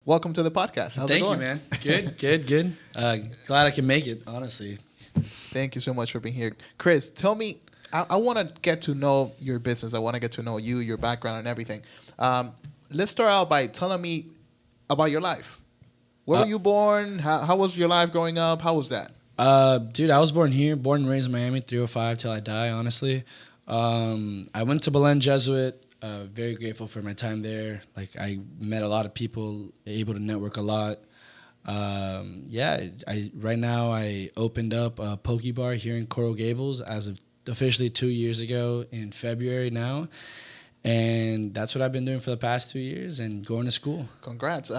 Welcome to the podcast. How's it Thank you, going? man. Good. Glad I can make it, honestly. Thank you so much for being here. Chris, tell me, I want to get to know your business. I want to get to know you, your background, and everything. Let's start out by telling me about your life. Where were you born? How was your life growing up? How was that? Dude, I was born here, born and raised in Miami, 305 till I die, honestly. I went to Belen Jesuit. Very grateful for my time there. Like, I met a lot of people, able to network a lot. Right now I opened up a Pokebar here in Coral Gables as of officially 2 years ago in February now. And that's what I've been doing for the past 2 years and going to school. Congrats.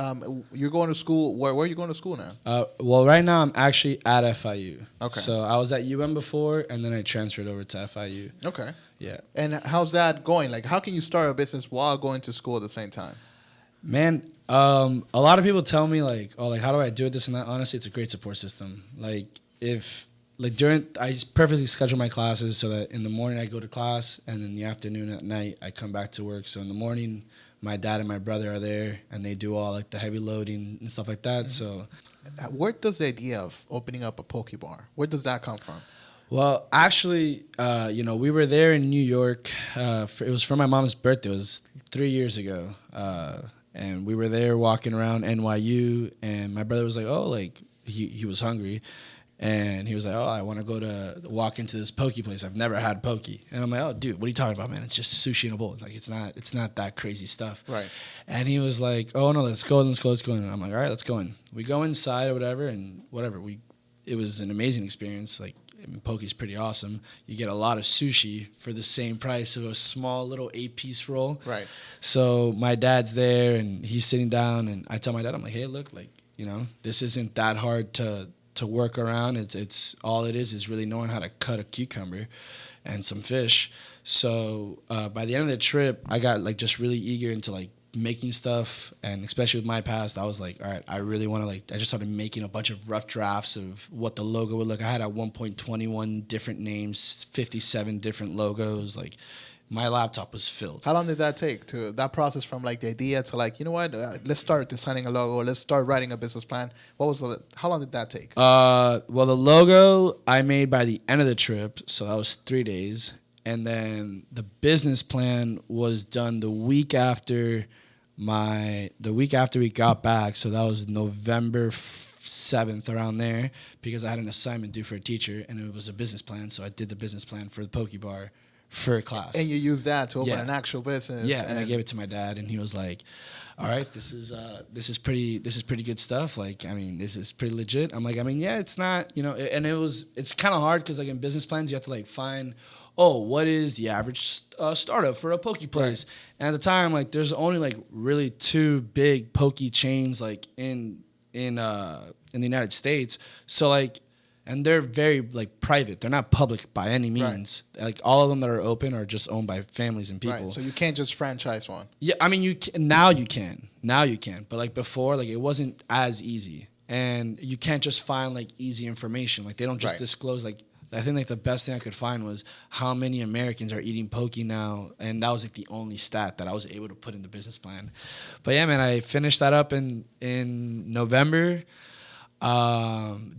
You're going to school. Where are you going to school now? Well, right now I'm actually at FIU. Okay. So I was at UM before, and then I transferred over to FIU. Okay. Yeah. And how's that going? Like, how can you start a business while going to school at the same time? Man, a lot of people tell me, like, oh, like, how do I do this and that? Honestly, it's a great support system. I perfectly schedule my classes so that in the morning I go to class, and in the afternoon at night I come back to work. So in the morning, my dad and my brother are there, and they do all like the heavy loading and stuff like that. So, where does the idea of opening up a Pokebar, where does that come from? well, actually, we were there in New York. It was for my mom's birthday. It was 3 years ago, and we were there walking around NYU, and my brother was like, oh, like he was hungry. And he was like, oh, I want to walk into this poke place. I've never had poke. And I'm like, oh, dude, what are you talking about, man? It's just sushi in a bowl. It's like, it's not that crazy stuff. Right. And he was like, oh, no, let's go. And I'm like, all right, let's go in. We go inside or whatever, and whatever. It was an amazing experience. Like, I mean, poke is pretty awesome. You get a lot of sushi for the same price of a small little 8-piece roll. Right. So my dad's there, and he's sitting down, and I tell my dad, I'm like, hey, look, like, this isn't that hard to work around. It's all it is really knowing how to cut a cucumber and some fish. So by the end of the trip, I got like just really eager into like making stuff, and especially with my past, I was like, all right, I really want to I just started making a bunch of rough drafts of what the logo would look. I had at one point 21 different names, 57 different logos. Like, my laptop was filled. How long did that take that process from like the idea to like, you know what, let's start designing a logo, let's start writing a business plan? How long did that take? Well, the logo I made by the end of the trip, so that was 3 days. And then the business plan was done the week after we got back. So that was November 7th, around there, because I had an assignment due for a teacher, and it was a business plan. So I did the business plan for the Pokebar for a class. And you use that to open an actual business. Yeah, and I gave it to my dad, and he was like, all right, this is pretty good stuff. Like, I mean, this is pretty legit. I'm like, I mean, yeah, it's not, and it's kind of hard because like in business plans, you have to like find, oh, what is the average startup for a poke place? Right. And at the time, like, there's only like really 2 big poke chains like in the United States. So like, and they're very like private. They're not public by any means. Right. Like, all of them that are open are just owned by families and people. Right. So you can't just franchise one. Yeah, I mean, now you can. But like before, like, it wasn't as easy, and you can't just find like easy information. Like, they don't just disclose. Like, I think like the best thing I could find was how many Americans are eating poke now, and that was like the only stat that I was able to put in the business plan. But yeah, man, I finished that up in November.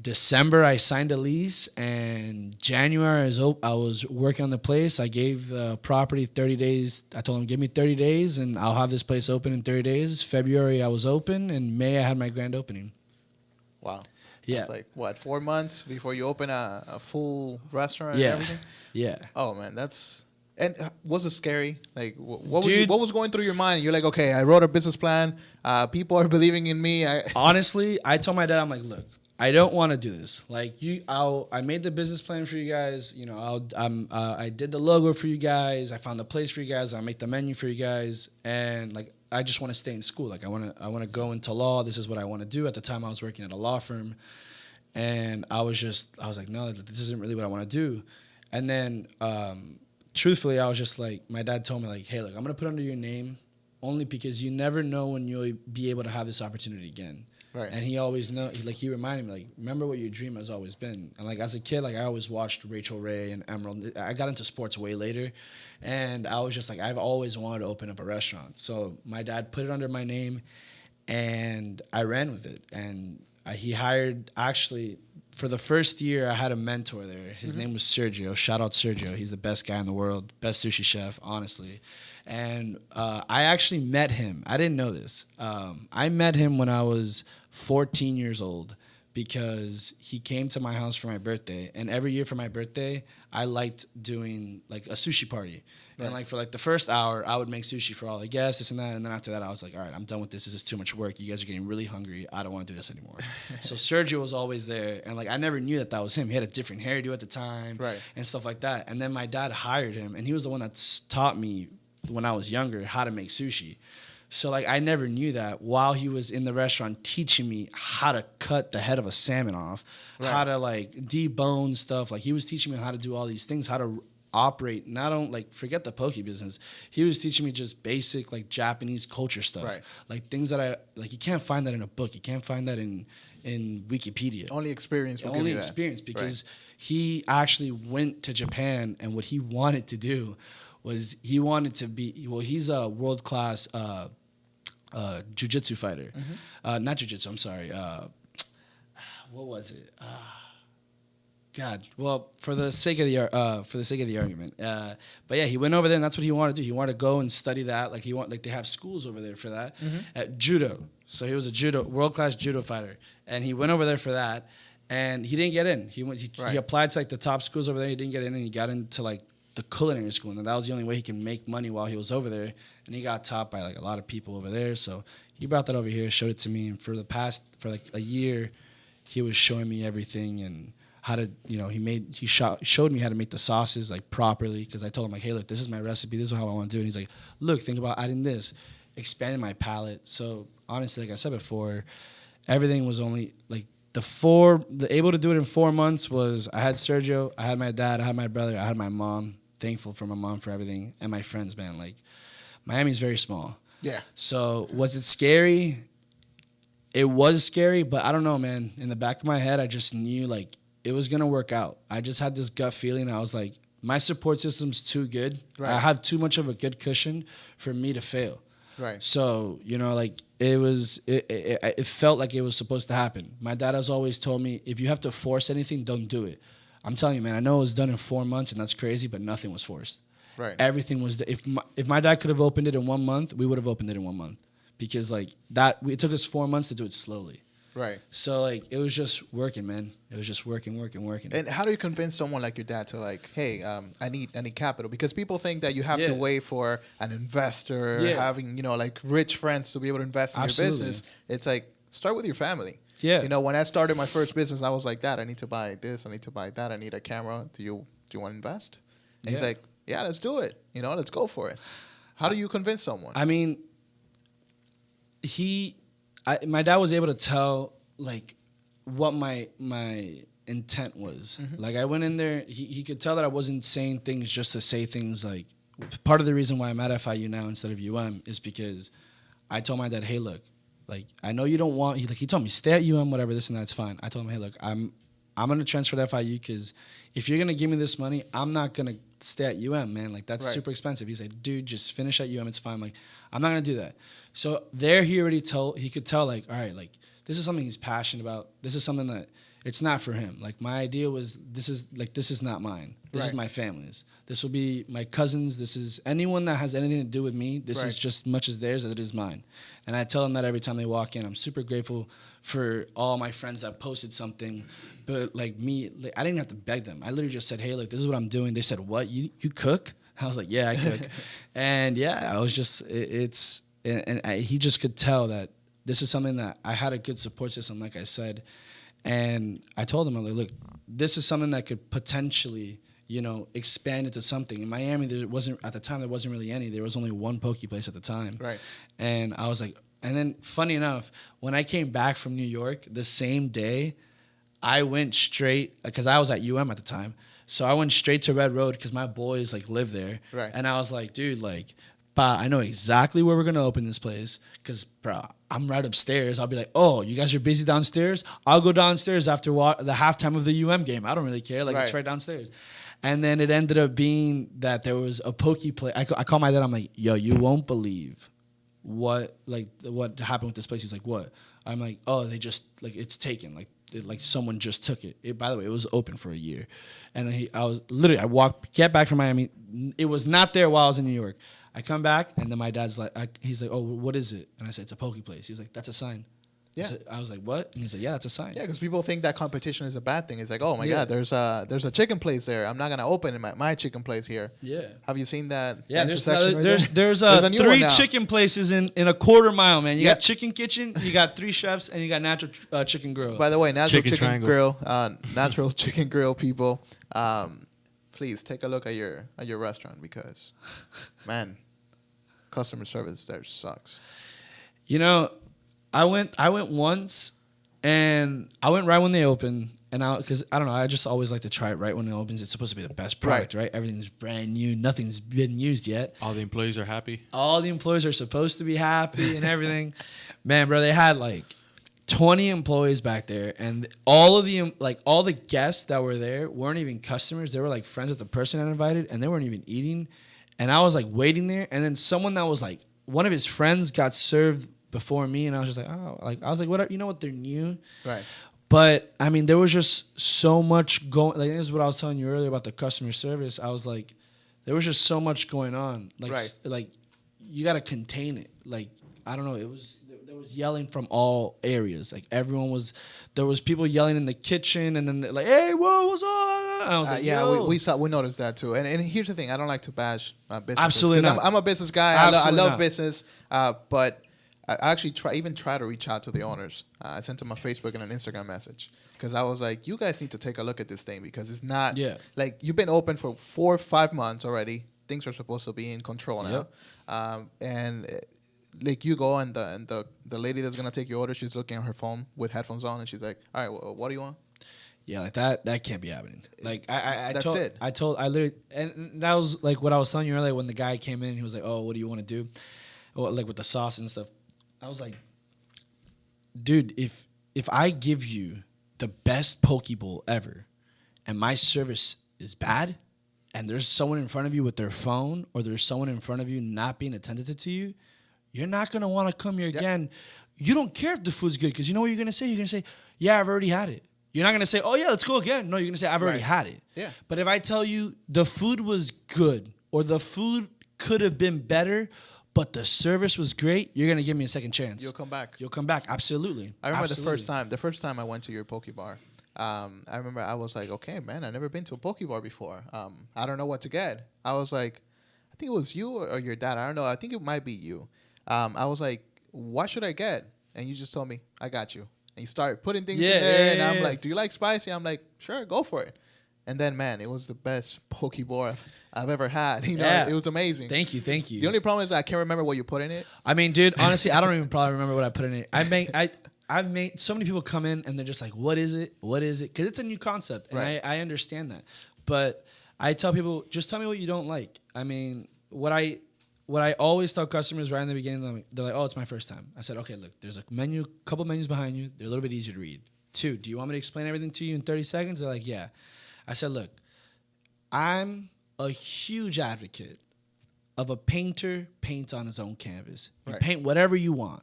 December, I signed a lease, and January, I was working on the place. I gave the property 30 days. I told him, give me 30 days, and I'll have this place open in 30 days. February, I was open, and May, I had my grand opening. Wow. Yeah. It's like, what, 4 months before you open a full restaurant and everything? Yeah. Oh, man, And was it scary? Like, what was going through your mind? You're like, okay, I wrote a business plan. People are believing in me. Honestly, I told my dad, I'm like, look, I don't want to do this. Like, I made the business plan for you guys. I did the logo for you guys. I found the place for you guys. I make the menu for you guys. And like, I just want to stay in school. Like, I want to go into law. This is what I want to do. At the time, I was working at a law firm, and I was like, no, this isn't really what I want to do. And then, truthfully, I was just like, my dad told me, like, hey, look, I'm going to put under your name only because you never know when you'll be able to have this opportunity again. Right. And he always he reminded me, like, remember what your dream has always been. And like, as a kid, like, I always watched Rachel Ray and Emerald. I got into sports way later, and I was just like, I've always wanted to open up a restaurant. So my dad put it under my name, and I ran with it. And he hired, actually, for the first year, I had a mentor there. His name was Sergio. Shout out Sergio. He's the best guy in the world, best sushi chef, honestly. And I actually met him. I didn't know this. I met him when I was 14 years old because he came to my house for my birthday. And every year for my birthday, I liked doing like a sushi party. Right. And like for like the first hour, I would make sushi for all the guests, this and that. And then after that, I was like, all right, I'm done with this. This is too much work. You guys are getting really hungry. I don't want to do this anymore. So Sergio was always there. And like I never knew that was him. He had a different hairdo at the time, right, and stuff like that. And then my dad hired him. And he was the one that taught me when I was younger how to make sushi. So like I never knew that while he was in the restaurant teaching me how to cut the head of a salmon off, right, how to like debone stuff. Like he was teaching me how to do all these things, how to operate, not only like forget the poke business. He was teaching me just basic like Japanese culture stuff, right, like things that I like. You can't find that in a book. You can't find that in Wikipedia. Only experience. Only experience because he actually went to Japan, and what he wanted to do was he wanted to be, well, he's a world-class jiu-jitsu fighter. Not jiu-jitsu, I'm sorry. What was it? God. Well, for the sake of the argument. But yeah, he went over there, and that's what he wanted to do. He wanted to go and study that. Like they have schools over there for that. At judo. So he was a world-class judo fighter, and he went over there for that, and he didn't get in. He applied to like the top schools over there. He didn't get in, and he got into like the culinary school, and that was the only way he could make money while he was over there. And he got taught by like a lot of people over there. So he brought that over here, showed it to me, and for like a year, he was showing me everything and how to, he showed me how to make the sauces like properly, because I told him like, hey, look, this is my recipe, this is how I want to do it. And he's like, look, think about adding this, expanding my palate. So honestly, like I said before, everything was only like able to do it in 4 months was I had Sergio, I had my dad, I had my brother, I had my mom. Thankful for my mom for everything, and my friends, man. Like Miami's very small. Yeah. So was it scary? It was scary, but I don't know, man. In the back of my head, I just knew like it was gonna work out. I just had this gut feeling. I was like, my support system's too good. Right. I have too much of a good cushion for me to fail. Right. So like it felt like it was supposed to happen. My dad has always told me, if you have to force anything, don't do it. I'm telling you, man, I know it was done in 4 months, and that's crazy, but nothing was forced. Right. Everything was. If my dad could have opened it in 1 month, we would have opened it in 1 month, because like that, it took us 4 months to do it slowly. Right. So like it was just working, man. It was just working. And how do you convince someone like your dad to like, hey, I need capital? Because people think that you have to wait for an investor, having like rich friends to be able to invest in your business. It's like, start with your family. Yeah. When I started my first business, I was like, Dad, I need to buy this, I need to buy that, I need a camera. Do you want to invest? And he's like, yeah, let's do it. Let's go for it. How do you convince someone? I mean, my dad was able to tell like what my intent was. Like I went in there, he could tell that I wasn't saying things just to say things. Like part of the reason why I'm at FIU now instead of is because I told my dad, hey, look, like I know you don't want. He told me stay at whatever, this and that's fine. I told him, hey, look, I'm gonna transfer to FIU because if you're gonna give me this money, I'm not gonna stay at man. Like that's super expensive. He's like, dude, just finish at it's fine. Like I'm not gonna do that. So there, he could tell like, all right, like this is something he's passionate about. This is something that it's not for him. Like my idea was this is not mine. This is my family's. This will be my cousins. This is anyone that has anything to do with me. This is just as much as theirs as it is mine. And I tell them that every time they walk in. I'm super grateful for all my friends that posted something. But like me, like, I didn't have to beg them. I literally just said, hey, look, this is what I'm doing. They said, what? You cook? I was like, yeah, I cook. And yeah, I was just, he just could tell that this is something that I had a good support system, like I said. And I told him, I'm like, look, this is something that could potentially, expand into something. In Miami, there wasn't really any. There was only one poke place at the time. Right. And I was like, and then funny enough, when I came back from New York, the same day, I went straight, because I was at at the time. So I went straight to Red Road because my boys like live there. Right. And I was like, dude, like, Pa, I know exactly where we're going to open this place because, bro, I'm right upstairs. I'll be like, oh, you guys are busy downstairs? I'll go downstairs after the halftime of the game. I don't really care. Like, it's right downstairs. And then it ended up being that there was a poke place. I called my dad. I'm like, yo, you won't believe what happened with this place. He's like, what? I'm like, oh, they just like it's taken, like someone just took it. By the way, it was open for a year, and I get back from Miami. It was not there while I was in New York. I come back, and then my dad's like, he's like, oh, what is it? And I said, it's a poke place. He's like, that's a sign. Yeah. I was like, what? And he's like, yeah, that's a sign. Yeah, because people think that competition is a bad thing. It's like, oh my God, there's a chicken place there. I'm not gonna open my chicken place here. Yeah. Have you seen that? Yeah, intersection there's a new one three now. chicken places in a quarter mile, man. You Yeah. got Chicken Kitchen, you got 3 chefs, and you got Natural Chicken Grill. By the way, Natural Chicken Triangle. Grill, Natural Chicken Grill people, please take a look at your restaurant because, man, customer service there sucks. You know, I went once, and I went right when they opened, and because I don't know, I just always like to try it right when it opens. It's supposed to be the best product, right? Everything's brand new, nothing's been used yet. All the employees are happy. All the employees are supposed to be happy and everything. Man, bro, they had like 20 employees back there, and all the guests that were there weren't even customers. They were like friends with the person I invited, and they weren't even eating. And I was like waiting there, and then someone that was like one of his friends got served before me, and I was just like, oh, I was like, what? You know what? They're new, Right. But I mean, there was just so much going. Like this is what I was telling you earlier about the customer service. I was like, there was just so much going on. Like, right. Like you got to contain it. Like I don't know. There was yelling from all areas. Like there was people yelling in the kitchen, and then they're like, hey, whoa, what's on? And I was like, yeah, yo. we noticed that too. And here's the thing: I don't like to bash business. Absolutely not. I'm a business guy. I love business, but I actually try to reach out to the owners. I sent them a Facebook and an Instagram message because I was like, you guys need to take a look at this thing because it's not like you've been open for 4 or 5 months already. Things are supposed to be in control now, and like you go and the lady that's gonna take your order, she's looking at her phone with headphones on, and she's like, all right, well, what do you want? Yeah, like that can't be happening. Like I That's it. I literally, and that was like what I was telling you earlier when the guy came in. He was like, "Oh, what do you want to do?" Well, like with the sauce and stuff. I was like, "Dude, if I give you the best poke bowl ever, and my service is bad, and there's someone in front of you with their phone, or there's someone in front of you not being attentive to you, you're not gonna want to come here again. You don't care if the food's good because you know what you're gonna say. You're gonna say, "Yeah, I've already had it." You're not going to say, oh, yeah, let's go again. No, you're going to say, I've already had it. Yeah. But if I tell you the food was good or the food could have been better, but the service was great, you're going to give me a second chance. You'll come back. You'll come back. Absolutely. I remember Absolutely. the first time I went to your Pokebar. I remember I was like, okay, man, I've never been to a Pokebar before. I don't know what to get. I was like, I think it was you or your dad. I don't know. I think it might be you. I was like, what should I get? And you just told me, I got you. And you start putting things in there, and I'm like, do you like spicy? I'm like, sure, go for it. And then, man, it was the best Pokebar I've ever had. You know, it was amazing. Thank you. The only problem is I can't remember what you put in it. I mean, dude, honestly, I don't even probably remember what I put in it. I've made so many people come in and they're just like, what is it? What is it? Because it's a new concept, and I understand that. But I tell people, just tell me what you don't like. I mean, what I always tell customers right in the beginning, they're like, oh, it's my first time. I said, okay, look, there's a couple menus behind you. They're a little bit easier to read. 2, do you want me to explain everything to you in 30 seconds? They're like, yeah. I said, look, I'm a huge advocate of a painter paints on his own canvas. You paint whatever you want.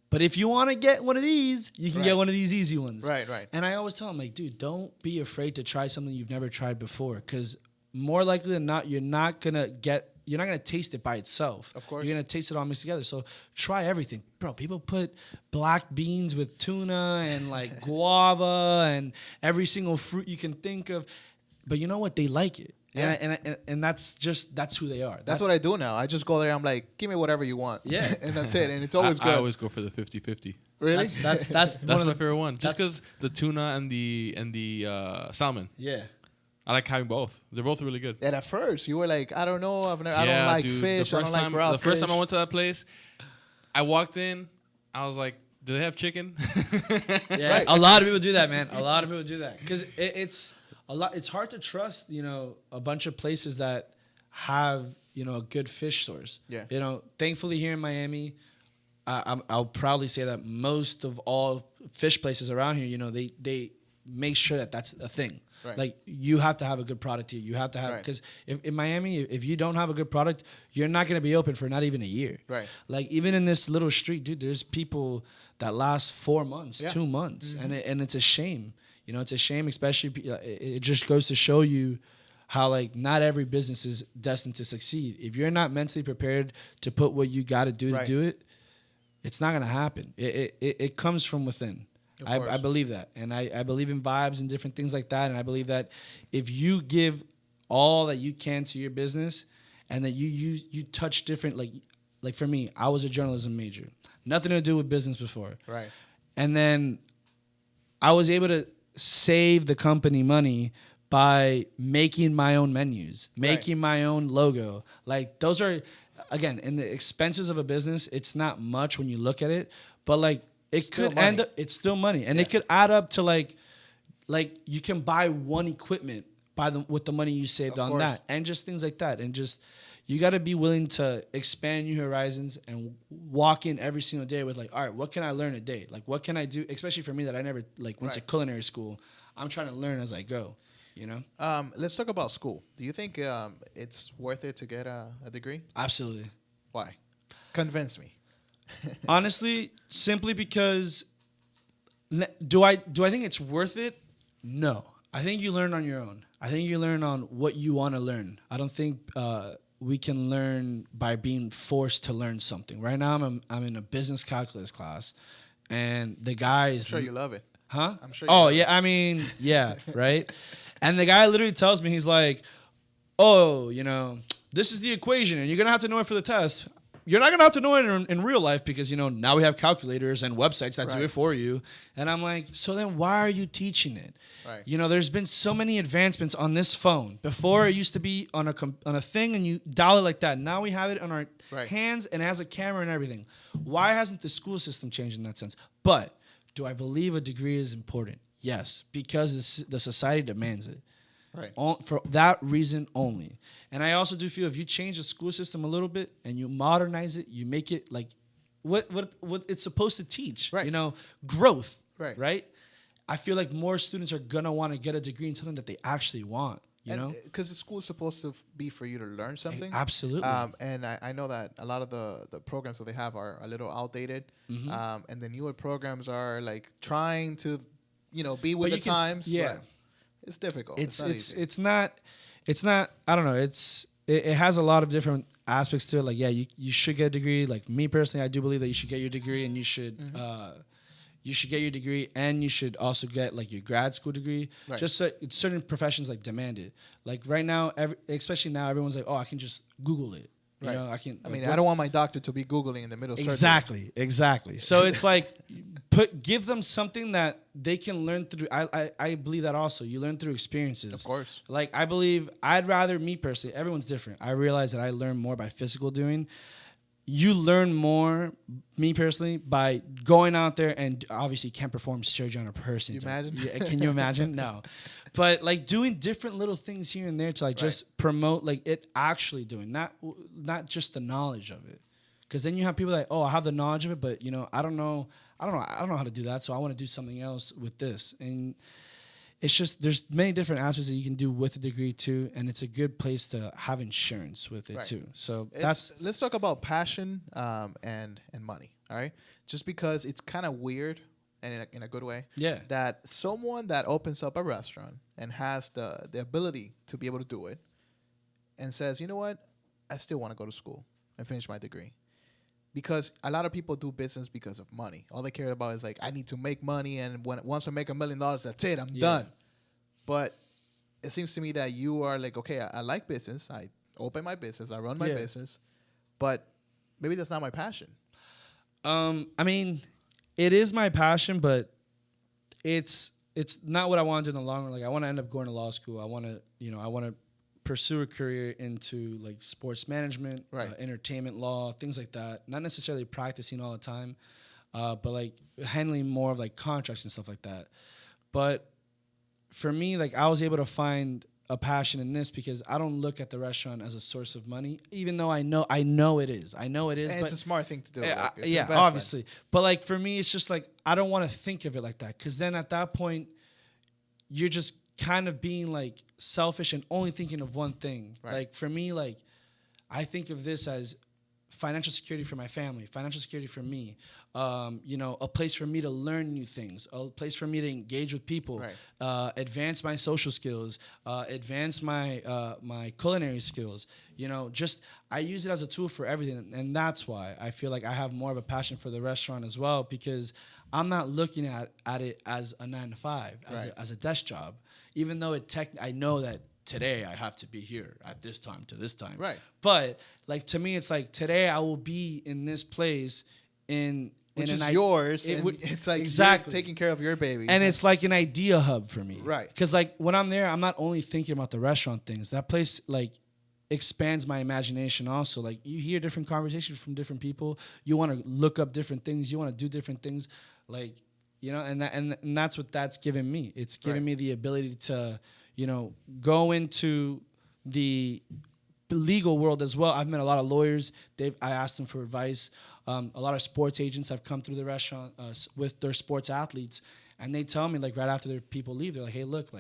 But if you want to get one of these, you can get one of these easy ones. Right. And I always tell them, like, dude, don't be afraid to try something you've never tried before, because more likely than not, you're not going to taste it by itself. Of course. You're going to taste it all mixed together. So try everything. Bro, people put black beans with tuna and like guava and every single fruit you can think of. But you know what? They like it. Yeah. And that's who they are. That's what I do now. I just go there. I'm like, give me whatever you want. Yeah. And that's it. And it's always good. I always go for the 50-50. Really? That's That's my favorite one. Just because the tuna and the salmon. Yeah. I like having both. They're both really good. And at first, you were like, I don't know. I don't like fish. I don't like raw fish. The first time I went to that place, I walked in. I was like, do they have chicken? Yeah, a lot of people do that, man. A lot of people do that because it's a lot. It's hard to trust, a bunch of places that have, a good fish source. Yeah. Thankfully here in Miami, I'll proudly say that most of all fish places around here, make sure that that's a thing. Right. Like you have to have a good product here. You have to have, because if in Miami, if you don't have a good product, you're not going to be open for not even a year. Right. Like even in this little street, dude, there's people that last 4 months, 2 months, Mm-hmm. and it's a shame. You know, it's a shame, especially it just goes to show you how like not every business is destined to succeed. If you're not mentally prepared to put what you got to do to do it, it's not going to happen. It comes from within. I believe that. And I believe in vibes and different things like that. And I believe that if you give all that you can to your business and that you touch different, like for me, I was a journalism major. Nothing to do with business before. Right. And then I was able to save the company money by making my own menus, making my own logo. Like those are, again, in the expenses of a business, it's not much when you look at it, but like it could end up, it's still money. And it could add up to like you can buy one equipment with the money you saved on that, and just things like that. And just, you got to be willing to expand your horizons and walk in every single day with like, all right, what can I learn a day? Like, what can I do? Especially for me that I never like went to culinary school. I'm trying to learn as I go, you know? Let's talk about school. Do you think it's worth it to get a degree? Absolutely. Why? Convince me. Honestly, simply because do I think it's worth it? No. I think you learn on your own. I think you learn on what you want to learn. I don't think we can learn by being forced to learn something. Right now, I'm in a business calculus class, and the guy is... I'm sure you love it. Huh? I'm sure. Oh, yeah. I mean, yeah, right? And the guy literally tells me, he's like, oh, you know, this is the equation, and you're going to have to know it for the test. You're not going to have to know it in real life because, you know, now we have calculators and websites that do it for you. And I'm like, so then why are you teaching it? Right. You know, there's been so many advancements on this phone. Before, it used to be on a thing and you dial it like that. Now we have it on our hands and it has a camera and everything. Why hasn't the school system changed in that sense? But do I believe a degree is important? Yes, because the society demands it. Right. For that reason only. And I also do feel if you change the school system a little bit and you modernize it, you make it like what it's supposed to teach. Right. You know, growth. Right. Right. I feel like more students are gonna want to get a degree in something that they actually want. You know, because the school is supposed to be for you to learn something. Absolutely. And I know that a lot of the programs that they have are a little outdated. Mm-hmm. And the newer programs are like trying to, you know, be with the times. Yeah. It's difficult. It's not. I don't know. It has a lot of different aspects to it. Like, yeah, you should get a degree. Like me personally, I do believe that you should get your degree, and you should get your degree, and you should also get like your grad school degree. Right. Just so certain professions like demand it. Like right now, especially now, everyone's like, oh, I can just Google it. You know, I can. I mean, I don't want my doctor to be Googling in the middle of surgery. Exactly. So it's like, give them something that they can learn through. I believe that also. You learn through experiences. Of course. Like, I believe I'd rather, me personally, everyone's different. I realize that I learn more by physical doing. You learn more, me personally, by going out there and obviously can't perform surgery on a person. Can you imagine? Can you imagine? No. But like doing different little things here and there to like just promote like it actually doing, not just the knowledge of it. Because then you have people like, oh, I have the knowledge of it, but you know, I don't know how to do that, so I want to do something else with this. And it's just, there's many different aspects that you can do with a degree too, and it's a good place to have insurance with it too. So let's talk about passion and money. All right, just because it's kind of weird and in a good way. Yeah, that someone that opens up a restaurant and has the ability to be able to do it, and says, you know what, I still want to go to school and finish my degree. Because a lot of people do business because of money. All they care about is like, I need to make money, and once I make $1 million, that's it, I'm done. But it seems to me that you are like, okay, I like business. I open my business. I run my business. But maybe that's not my passion. I mean, it is my passion, but it's not what I want to do in the long run. Like, I want to end up going to law school. I want to pursue a career into like sports management, entertainment law, things like that. Not necessarily practicing all the time, but like handling more of like contracts and stuff like that. But for me, like I was able to find a passion in this because I don't look at the restaurant as a source of money, even though I know it is. And but it's a smart thing to do. Obviously. But like for me, it's just like I don't want to think of it like that, because then at that point, you're just kind of being like selfish and only thinking of one thing. Right. Like for me, like I think of this as financial security for my family, financial security for me, a place for me to learn new things, a place for me to engage with people, Right. Advance my social skills, advance my my culinary skills. Just I use it as a tool for everything, and that's why I feel like I have more of a passion for the restaurant as well, because I'm not looking at it as a 9 to 5, Right. as a desk job, even though I know that today I have to be here at this time to this time. Right. But like to me, it's like today I will be in this place Which in is an yours. it and would- it's like exactly. you're taking care of your baby. and it's like an idea hub for me. Right. Because like when I'm there, I'm not only thinking about the restaurant things. That place like expands my imagination also. Like you hear different conversations from different people. You want to look up different things. You want to do different things. Like, and that's what that's given me. It's given Right. me the ability to, go into the legal world as well. I've met a lot of lawyers. I asked them for advice. A lot of sports agents have come through the restaurant with their sports athletes, and they tell me like right after their people leave, they're like, "Hey, look,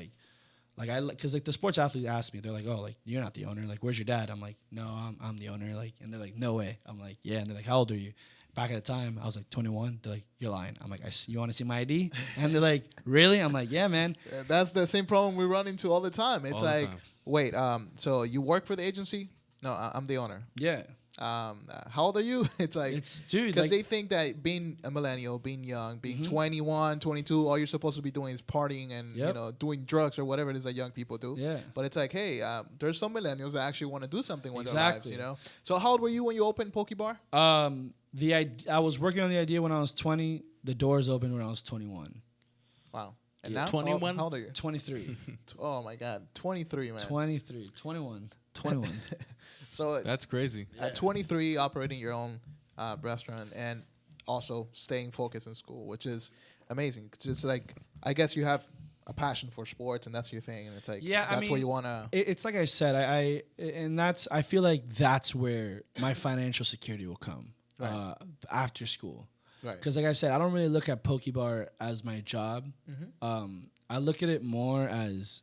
because the sports athlete asked me, they're like, "Oh, like you're not the owner. Like, where's your dad?" I'm like, "No, I'm the owner." Like, and they're like, "No way." I'm like, "Yeah." And they're like, "How old are you?" Back at the time, I was like 21. They're like, "You're lying." I'm like, "You want to see my ID?" And they're like, "Really?" I'm like, "Yeah, man." That's the same problem we run into all the time. It's All the like, time. wait, so you work for the agency? No, I'm the owner. Yeah. How old are you? It's like, It's dude. because Like, they think that being a millennial, being young, being Mhm. 21, 22, all you're supposed to be doing is partying and Yep. doing drugs or whatever it is that young people do. yeah. But it's like, hey, there's some millennials that actually want to do something with Exactly. their lives. So how old were you when you opened Pokebar? I was working on the idea when I was 20. The doors opened when I was 21. Wow. And Yeah, now, 21? How old are you? 23. Oh my God, 23, man. 23. 21. 21. So That's crazy. at 23, operating your own restaurant and also staying focused in school, which is amazing. It's just like, I guess you have a passion for sports and that's your thing, and it's like, Yeah, that's what you want to. It's like I said, I feel like that's where my financial security will come Right. after school. Right. Because like I said, I don't really look at Pokebar as my job. Mm-hmm. I look at it more as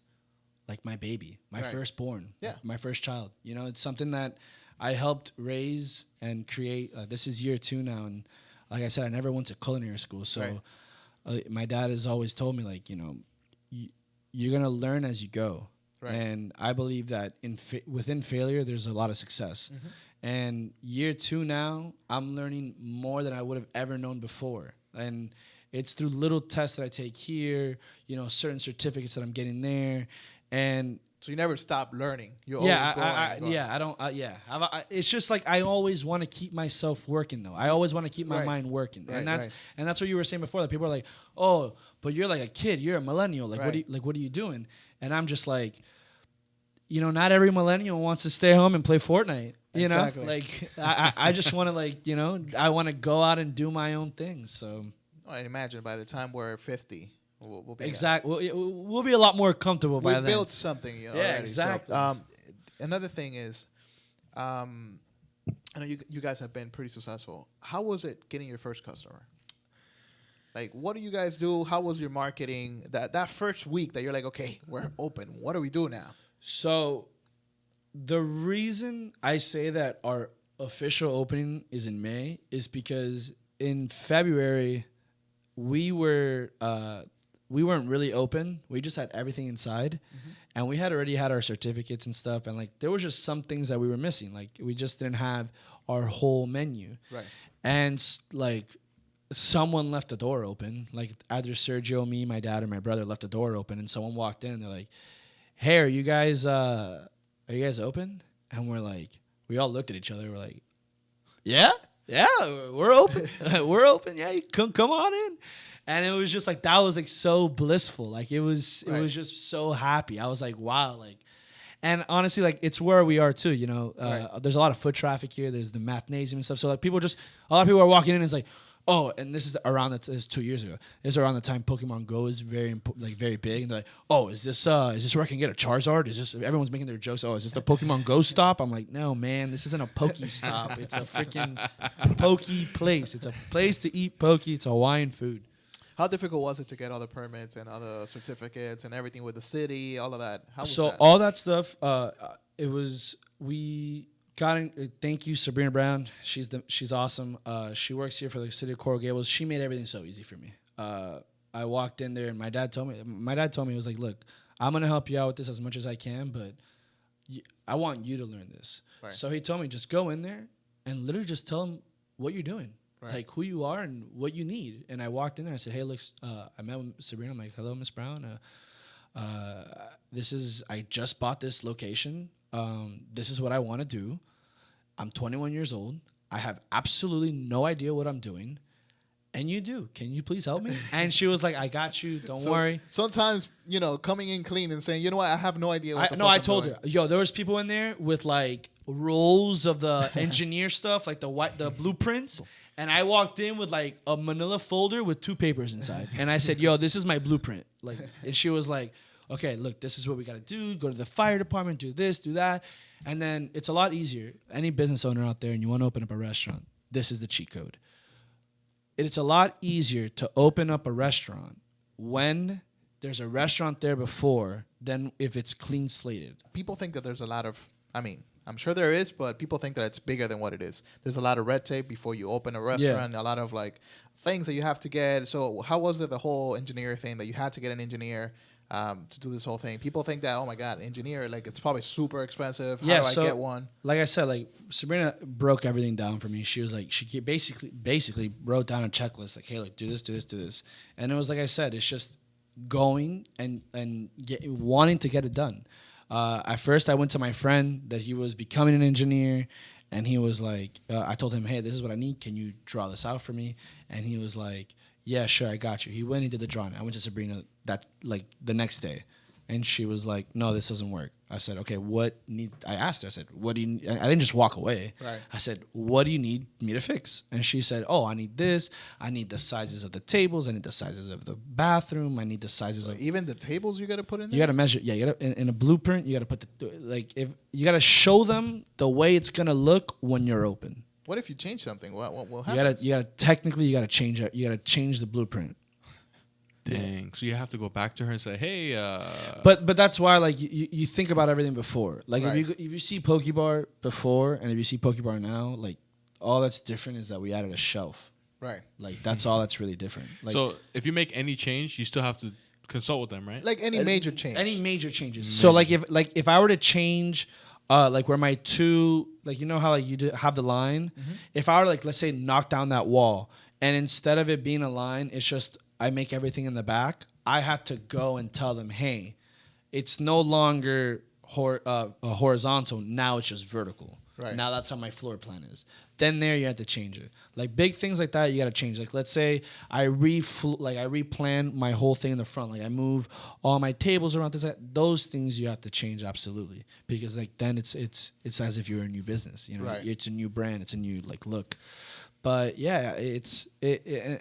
like my baby, my Right. firstborn, Yeah. my first child. It's something that I helped raise and create. This is year 2 now, and like I said, I never went to culinary school, so my dad has always told me like, you're gonna learn as you go. Right. And I believe that within failure, there's a lot of success. Mm-hmm. And year 2 now, I'm learning more than I would have ever known before. And it's through little tests that I take here, certain certificates that I'm getting there. And So you never stop learning. You're yeah, always going. I don't. It's just like I always want to keep myself working, though. I always want to keep my Right. mind working, Right, and that's right. and that's what you were saying before. That people are like, "Oh, but you're like a kid. You're a millennial. Like, Right. what are you doing?" And I'm just like, not every millennial wants to stay home and play Fortnite. Exactly. Like I just want to I want to go out and do my own thing. So I imagine by the time we're 50, we'll be exactly, we'll be a lot more comfortable by we then. built something. Yeah, already. exactly. So, another thing is, I know you guys have been pretty successful. How was it getting your first customer? Like, what do you guys do? How was your marketing? That first week that you're like, okay, we're open. What do we do now? So the reason I say that our official opening is in May is because in February we weren't really open. We just had everything inside, and we had already had our certificates and stuff. And like there was just some things that we were missing. Like we just didn't have our whole menu. Right. And like someone left the door open. Like either Sergio, me, my dad, or my brother left the door open, and someone walked in. And they're like, "Hey, are you guys open?" And we all looked at each other. We're like, "Yeah, we're open. We're open. Yeah, you come on in." And it was just like that was like so blissful. Like it was Right. just so happy. I was like, wow, like. And honestly, like it's where we are too. Right. There's a lot of foot traffic here. There's the mathnasium and stuff. So like a lot of people are walking in. And it's like, oh, and this is this is 2 years ago. This is around the time Pokemon Go is very big. And they're like, oh, is this where I can get a Charizard? Is this everyone's making their jokes? Oh, is this the Pokemon Go stop? I'm like, no, man, this isn't a Poke stop. It's a freaking Poke place. It's a place to eat Poke. It's Hawaiian food. How difficult was it to get all the permits and all the certificates and everything with the city, all of that? How was So that? all that stuff, it was we got in. Thank you, Sabrina Brown. She's awesome. She works here for the city of Coral Gables. She made everything so easy for me. I walked in there and my dad told me. He was like, "Look, I'm gonna help you out with this as much as I can, but I want you to learn this." Right. So he told me just go in there and literally just tell them what you're doing. Right. Like who you are and what you need. And I walked in there. I said, "Hey, look, I met with Sabrina. I'm like, hello, Miss Brown. I just bought this location. This is what I want to do. I'm 21 years old. I have absolutely no idea what I'm doing. And you do. Can you please help me?" And she was like, "I got you. Don't worry." Sometimes, coming in clean and saying, you know what, I have no idea what the fuck I I'm told doing. her. Yo, there was people in there with like rolls of the engineer stuff, like the blueprints. And I walked in with like a manila folder with 2 papers inside. And I said, "Yo, this is my blueprint." Like, and she was like, "Okay, look, this is what we got to do. Go to the fire department, do this, do that." And then it's a lot easier. Any business owner out there and you want to open up a restaurant, this is the cheat code. It's a lot easier to open up a restaurant when there's a restaurant there before than if it's clean slated. People think that there's a lot of, I'm sure there is, but people think that it's bigger than what it is. There's a lot of red tape before you open a restaurant, a lot of like things that you have to get. So how was it, the whole engineer thing, that you had to get an engineer to do this whole thing? People think that, oh my God, engineer, like it's probably super expensive. How do I get one? Like I said, like Sabrina broke everything down for me. She was like, she basically wrote down a checklist, like, hey, look, do this, do this, do this. And it was like I said, it's just going and wanting to get it done. At first, I went to my friend that he was becoming an engineer, and he was like, I told him, hey, this is what I need. Can you draw this out for me? And he was like, yeah, sure, I got you. He went and did the drawing. I went to Sabrina the next day, and she was like, no, this doesn't work. I said, okay, I asked her, I said, what do you need? I didn't just walk away. Right. I said, what do you need me to fix? And she said, oh, I need this. I need the sizes of the tables. I need the sizes of the bathroom. I need the sizes of... Even the tables you got to put in there? You got to measure. Yeah, you got to, in a blueprint, you got to put if you got to show them the way it's going to look when you're open. What if you change something? What happens? You gotta change it. You gotta change the blueprint. Dang. So you have to go back to her and say, hey. But that's why, like, you think about everything before. Like, right. if you see Pokebar before and if you see Pokebar now, like, all that's different is that we added a shelf. Right. Like, that's all that's really different. Like, so if you make any change, you still have to consult with them, right? Like any major change. Any major changes. So, like, if I were to change... like where my two, like, you know how like you have the line? Mm-hmm. If I were to, like, let's say knock down that wall and instead of it being a line, it's just I make everything in the back, I have to go and tell them, hey, it's no longer horizontal, now it's just vertical. Right. Now that's how my floor plan is. Then there you have to change it. Like big things like that, you got to change. Like let's say I replan my whole thing in the front. Like I move all my tables around. Those things you have to change absolutely because like then it's as if you're a new business. You know, right. It's a new brand. It's a new like look. But yeah,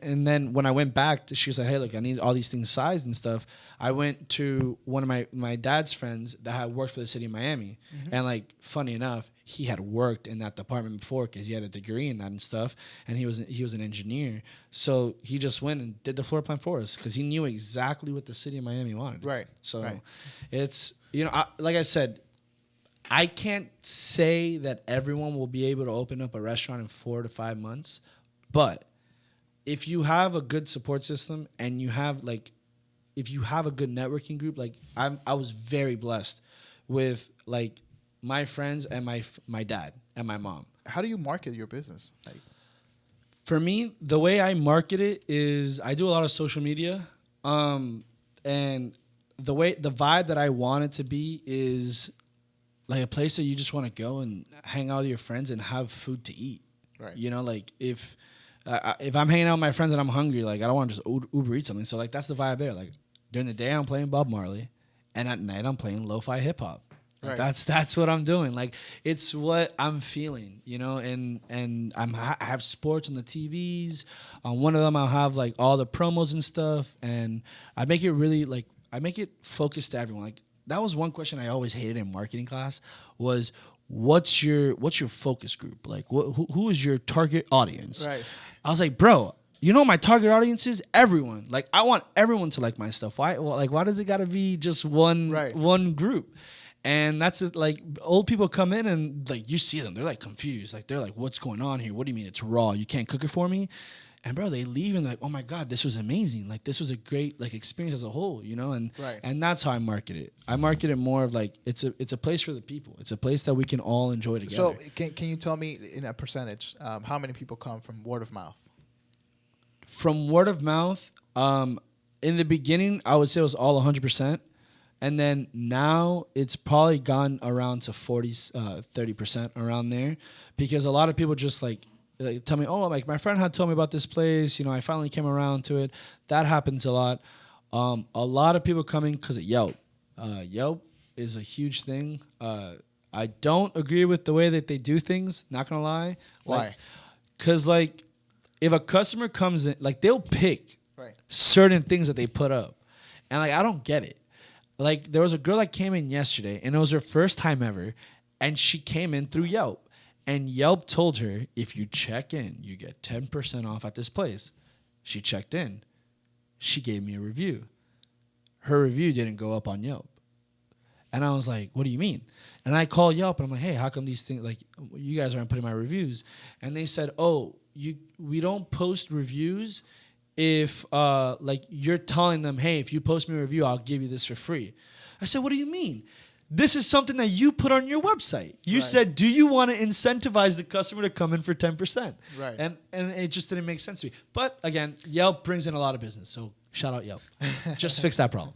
and then when I went back, she was like, hey, look, I need all these things sized and stuff. I went to one of my dad's friends that had worked for the city of Miami. Mm-hmm. And like, funny enough, he had worked in that department before because he had a degree in that and stuff. And he was an engineer. So he just went and did the floor plan for us because he knew exactly what the city of Miami wanted. Right. So right. It's, like I said, I can't say that everyone will be able to open up a restaurant in 4 to 5 months, but if you have a good support system and if you have a good networking group, like I was very blessed with like my friends and my dad and my mom. How do you market your business? Like, for me, the way I market it is I do a lot of social media, and the vibe that I want it to be is like a place that you just want to go and hang out with your friends and have food to eat. Right. Like if I'm hanging out with my friends and I'm hungry, like I don't want to just Uber eat something. So like that's the vibe there. Like during the day I'm playing Bob Marley, and at night I'm playing lo-fi hip hop. Like, right. That's what I'm doing. Like it's what I'm feeling, and I have sports on the TVs. On one of them I'll have like all the promos and stuff, and I make it really like I make it focused to everyone. Like that was one question I always hated in marketing class was what's your focus group? Like who is your target audience? Right. I was like, bro, you know, my target audience is everyone. Like, I want everyone to like my stuff. Why? Well, like, why does it got to be just one group? And that's it. Like, old people come in and like you see them, they're like confused. Like, they're like, "What's going on here? What do you mean it's raw? You can't cook it for me?" And bro, they leave and like, "Oh my god, this was amazing! Like, this was a great like experience as a whole, you know." And that's how I market it. I market it more of like it's a place for the people. It's a place that we can all enjoy together. So can you tell me in a percentage how many people come from word of mouth? From word of mouth, in the beginning, I would say it was all 100%. And then now it's probably gone around to 30% around there. Because a lot of people just like tell me, "Oh, like my friend had told me about this place. You know, I finally came around to it." That happens a lot. A lot of people coming because of Yelp. Yelp is a huge thing. I don't agree with the way that they do things, not going to lie. Why? Because like, if a customer comes in, like they'll pick certain things that they put up. And like, I don't get it. Like there was a girl that came in yesterday and it was her first time ever. And she came in through Yelp. And Yelp told her, if you check in, you get 10% off at this place. She checked in. She gave me a review. Her review didn't go up on Yelp. And I was like, "What do you mean?" And I called Yelp and I'm like, "Hey, how come these things, like you guys aren't putting my reviews?" And they said, "Oh, we don't post reviews if like you're telling them, 'Hey, if you post me a review, I'll give you this for free.'" I said, "What do you mean? This is something that you put on your website. You said, do you want to incentivize the customer to come in for 10%?" Right. And it just didn't make sense to me. But again, Yelp brings in a lot of business. So shout out Yelp. Just fix that problem.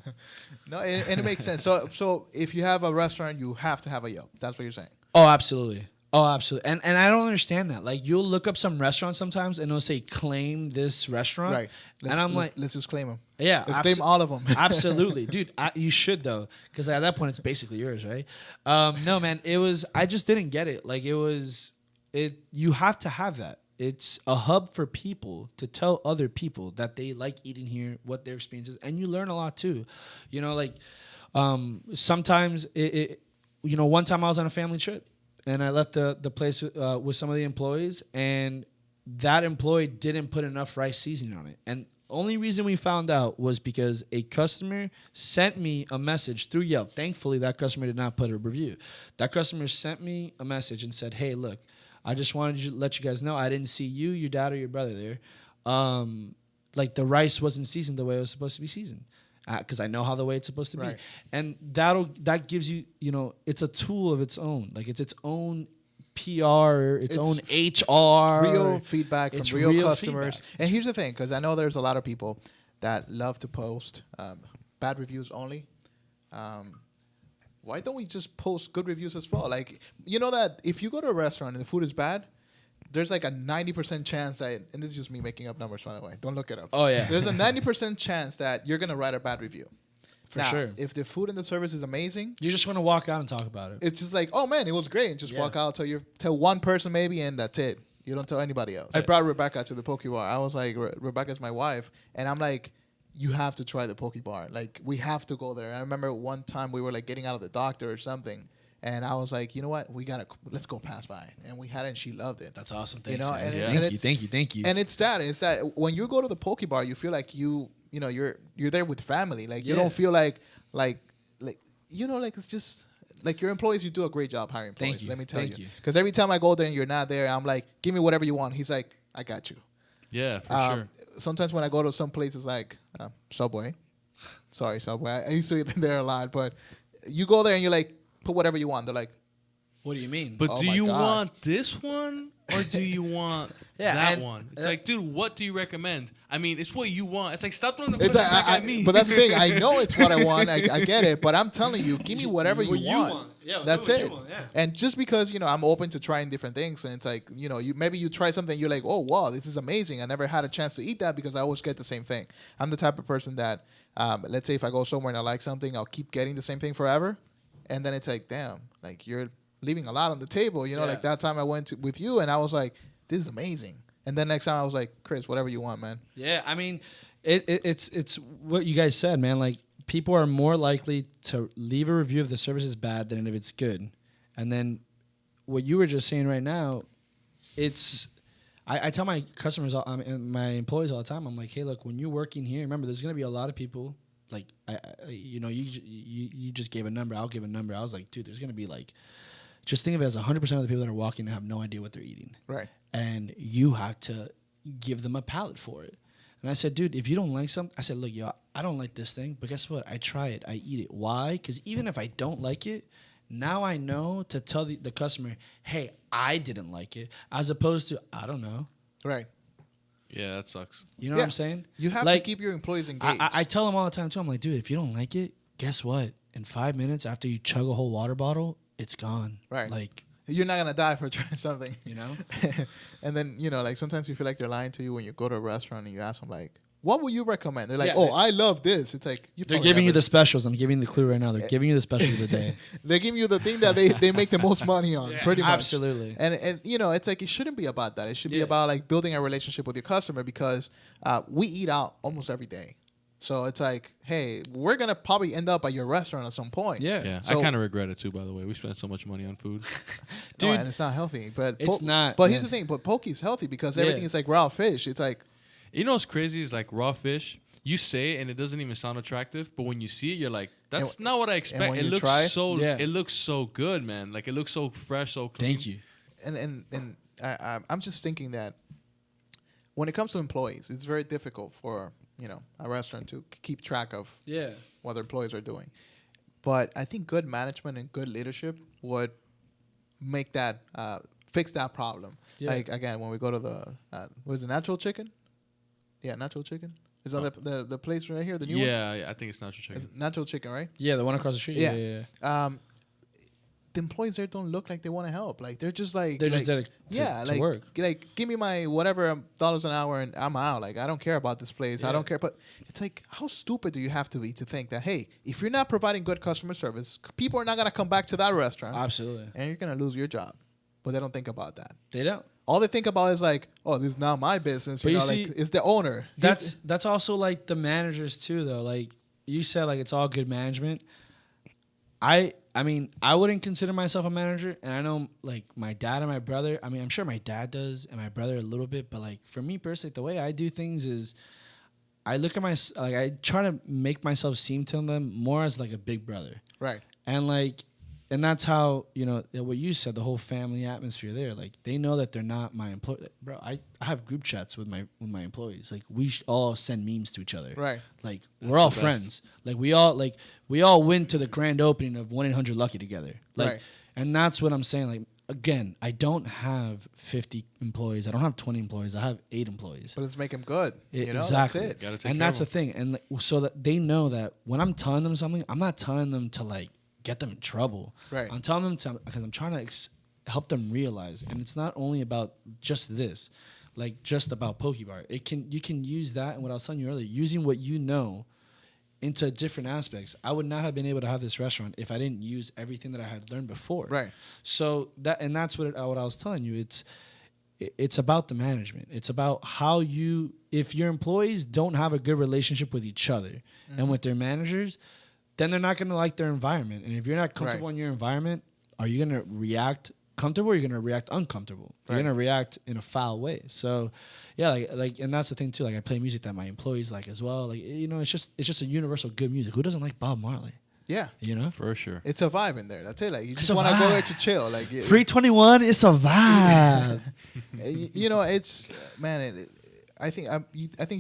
No, and it makes sense. So if you have a restaurant, you have to have a Yelp. That's what you're saying. Oh, absolutely. Oh, absolutely. And I don't understand that. Like, you'll look up some restaurants sometimes and it'll say, "Claim this restaurant." Right. And I'm like, let's just claim them. yeah. Let's claim all of them. Absolutely. Dude, you should, though. Because at that point, it's basically yours, right? No, man. I just didn't get it. Like, you have to have that. It's a hub for people to tell other people that they like eating here, what their experience is. And you learn a lot, too. You know, like, sometimes, one time I was on a family trip. And I left the place with some of the employees, and that employee didn't put enough rice seasoning on it. And only reason we found out was because a customer sent me a message through Yelp. Thankfully, that customer did not put a review. That customer sent me a message and said, "Hey, look, I just wanted to let you guys know I didn't see you, your dad, or your brother there. Like the rice wasn't seasoned the way it was supposed to be seasoned." Because I know how the way it's supposed to be. And that gives you, it's a tool of its own. Like, it's its own PR, its own HR. Real feedback from real customers. Feedback. And here's the thing, because I know there's a lot of people that love to post bad reviews only. Why don't we just post good reviews as well? Like, you know that if you go to a restaurant and the food is bad, there's like a 90% chance that, and this is just me making up numbers, by the way. Don't look it up. Oh, yeah. There's a 90% chance that you're going to write a bad review. For sure. If the food and the service is amazing, you just want to walk out and talk about it. it's just like, "Oh, man, it was great." And just walk out, tell one person maybe, and that's it. You don't tell anybody else. I brought Rebecca to the Pokebar. I was like, Rebecca's my wife. And I'm like, "You have to try the Pokebar. Like, we have to go there." And I remember one time we were like getting out of the doctor or something. And I was like, "You know what? Let's go pass by." And we had it, and she loved it. That's awesome. Thanks, guys. Thank you. And it's that when you go to the Pokebar, you feel like you're there with family. Like, you don't feel like it's just like your employees. You do a great job hiring employees. Thank you. Let me tell Thank you. you. Because every time I go there and you're not there, I'm like, "Give me whatever you want." He's like, "I got you." Yeah, for sure. Sometimes when I go to some places like Subway, sorry Subway, I used to eat there a lot, but you go there and you're like, "Put whatever you want." They're like, "What do you mean?" But "Oh do my you God." want this one or do you want that one? It's like, dude, what do you recommend? I mean, it's what you want. It's like, stop throwing the punches back at me. But that's the thing. I know it's what I want. I get it. But I'm telling you, give me whatever you want. Yeah, that's it. Yeah. And just because, I'm open to trying different things, and it's like, maybe you try something, you're like, "Oh, wow, this is amazing. I never had a chance to eat that," because I always get the same thing. I'm the type of person that, let's say if I go somewhere and I like something, I'll keep getting the same thing forever. And then it's like, damn, like you're leaving a lot on the table. Like that time I went with you and I was like, "This is amazing." And then next time I was like, "Chris, whatever you want, man." Yeah, I mean, it's what you guys said, man. Like, people are more likely to leave a review if the service is bad than if it's good. And then what you were just saying right now, I tell my customers, and my employees all the time, I'm like, hey, look, when you're working here, remember, there's gonna be a lot of people. Like, you just gave a number, I'll give a number. I was like, dude, there's gonna be like, just think of it as 100% of the people that are walking and have no idea what they're eating. Right. And you have to give them a palate for it. And I said, dude, if you don't like something, I said, look, yo, I don't like this thing, but guess what? I try it, I eat it. Why? Because even if I don't like it, now I know to tell the customer, hey, I didn't like it, as opposed to, I don't know. Right. Yeah, that sucks. You know what I'm saying? You have to keep your employees engaged. I tell them all the time, too. I'm like, dude, if you don't like it, guess what? In 5 minutes after you chug a whole water bottle, it's gone. Right. Like, you're not going to die for trying something. You know? And then, like sometimes you feel like they're lying to you when you go to a restaurant and you ask them, like, what would you recommend? They're like, I love this. It's like, they're giving you the specials. I'm giving the clue right now. They're giving you the special of the day. They're giving you the thing that they make the most money on, pretty much. Absolutely. And it's like, it shouldn't be about that. It should be about like building a relationship with your customer, because we eat out almost every day. So it's like, hey, we're going to probably end up at your restaurant at some point. Yeah. So, I kind of regret it too, by the way. We spend so much money on food. Dude, and it's not healthy. But it's not. But here's the thing. But poke's healthy because everything is like raw fish. It's like, you know what's crazy is like raw fish. You say it and it doesn't even sound attractive, but when you see it, you're like, that's not what I expect. It looks so good, man. Like, it looks so fresh, so clean. Thank you. And I'm just thinking that when it comes to employees, it's very difficult for a restaurant to keep track of what their employees are doing. But I think good management and good leadership would make that fix that problem. Yeah. Like, again, when we go to the what is it, Natural Chicken? Yeah, Natural Chicken. Is that the place right here, the new one? Yeah, I think it's Natural Chicken. It's Natural Chicken, right? Yeah, the one across the street. Yeah. The employees there don't look like they want to help. Like, they're just like... They're just there to work. Like, give me my whatever dollars an hour and I'm out. Like, I don't care about this place. I don't care. But it's like, how stupid do you have to be to think that, hey, if you're not providing good customer service, people are not going to come back to that restaurant. Absolutely. And you're going to lose your job. But they don't think about that. They don't. All they think about is like, oh, this is not my business. But you see, like, it's the owner. That's also like the managers too, though. Like you said, like it's all good management. I mean, I wouldn't consider myself a manager, and I know like my dad and my brother. I mean, I'm sure my dad does, and my brother a little bit. But like for me personally, the way I do things is, I look at I try to make myself seem to them more as like a big brother, right? And that's how, what you said, the whole family atmosphere there. Like, they know that they're not my employee. Bro, I have group chats with my employees. Like, we all send memes to each other. Right. Like, we're all friends. Like, we all went to the grand opening of 1-800-LUCKY together. Like, right. And that's what I'm saying. Like, again, I don't have 50 employees. I don't have 20 employees. I have 8 employees. But let's make them good. Exactly. That's it. And that's the thing. And so that they know that when I'm telling them something, I'm not telling them to, like, get them in trouble. Right. I'm telling them because I'm trying to help them realize, and it's not only about just this, like just about Pokebar. You can use that, and what I was telling you earlier, using what you know into different aspects. I would not have been able to have this restaurant if I didn't use everything that I had learned before. Right. So that's what I was telling you. It's about the management. It's about how if your employees don't have a good relationship with each other and with their managers, then they're not going to like their environment. And if you're not comfortable in your environment, are you going to react comfortable or are you going to react uncomfortable? You're going to react in a foul way. So, yeah, like, and that's the thing, too. Like, I play music that my employees like as well. Like, it's just a universal good music. Who doesn't like Bob Marley? Yeah. For sure. It's a vibe in there. That's it. Like, you just want to go there to chill. Like, Free 21 is a vibe. It's, man, I think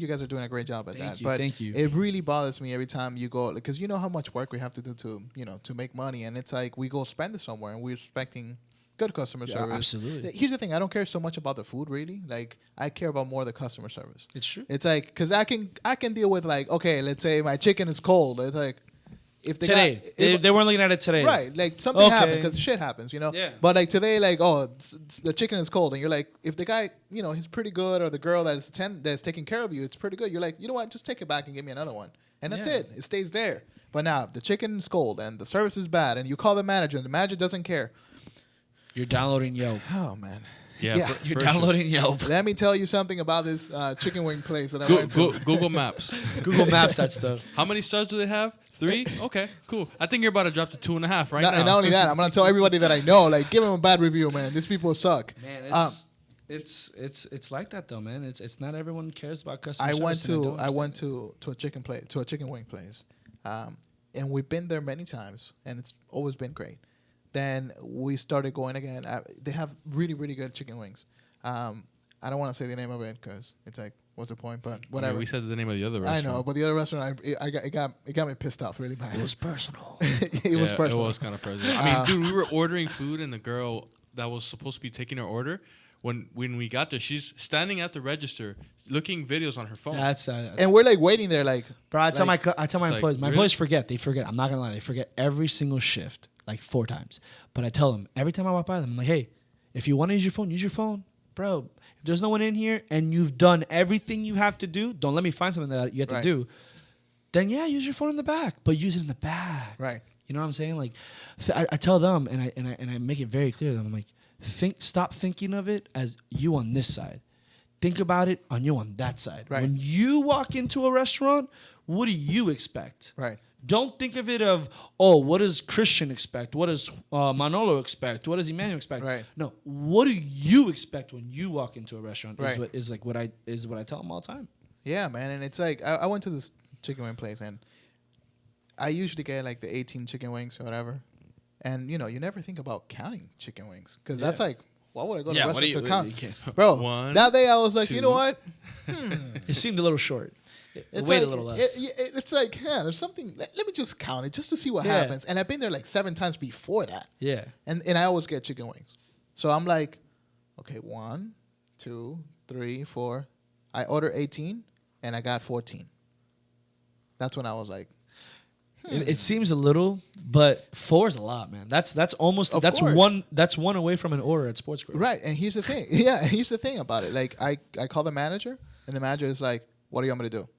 you guys are doing a great job at that. Thank you. It really bothers me every time you go, because you know how much work we have to do to make money, and it's like we go spend it somewhere, and we're expecting good customer service. Absolutely. Here's the thing: I don't care so much about the food, really. Like, I care about more the customer service. It's true. It's like, because I can deal with, like, okay, let's say my chicken is cold. It's like, if they weren't looking at it today, right? Like, something happened because shit happens, Yeah. But like today, like, the chicken is cold, and you're like, if the guy, he's pretty good, or the girl that's taking care of you, it's pretty good. You're like, you know what? Just take it back and give me another one, and that's it. It stays there. But now, if the chicken is cold and the service is bad, and you call the manager, and the manager doesn't care, you're downloading Yelp. Oh man. Yeah. You're downloading Yelp. Let me tell you something about this chicken wing place that I went to. Google Maps. Google Maps that stuff. How many stars do they have? 3? Okay, cool. I think you're about to drop to 2.5 now. And not only that, I'm gonna tell everybody that I know, like, give them a bad review, man. These people suck. Man, It's like that though, man. It's not everyone cares about customer I service. went to a chicken wing place, and we've been there many times, and it's always been great. Then we started going again. They have really really good chicken wings. I don't want to say the name of it because it's like, what's the point? But whatever. Yeah, we said the name of the other restaurant. I know, but the other restaurant, it got me pissed off really bad. It was personal. It was personal. It was kind of personal. I mean, dude, we were ordering food, and the girl that was supposed to be taking our order, when we got there, she's standing at the register looking videos on her phone. That's and we're like waiting there, like. Bro, I tell my employees, my employees forget. They forget. I'm not gonna lie, they forget every single shift, like 4 times. But I tell them every time I walk by them, I'm like, hey, if you want to use your phone, bro. If there's no one in here and you've done everything you have to do, don't let me find something that you have to do. Then yeah, use your phone in the back, but use it in the back. Right. You know what I'm saying? Like, I tell them and I make it very clear to them. I'm like, stop thinking of it as you on this side. Think about it on you on that side. Right. When you walk into a restaurant, what do you expect? Right. Don't think of it of, oh, what does Christian expect? What does Manolo expect? What does Emmanuel expect? Right. No, what do you expect when you walk into a restaurant? Right. Is what I tell them all the time. Yeah, man, and it's like I went to this chicken wing place, and I usually get like the 18 chicken wings or whatever, and you never think about counting chicken wings because that's like, why would I go to a restaurant to count? Bro, that day I was like, 2. you know what? It seemed a little short. It's Wait like, a little less. It's like, yeah, there's something. Let me just count it just to see what happens. And I've been there like 7 times before that. Yeah. And I always get chicken wings. So I'm like, okay, 1, 2, 3, 4. I ordered 18 and I got 14. That's when I was like, It seems a little, but 4 is a lot, man. That's almost one away from an order at Sports Grid. Right. And here's the thing. Yeah, here's the thing about it. Like I call the manager, and the manager is like, what do you want me to do?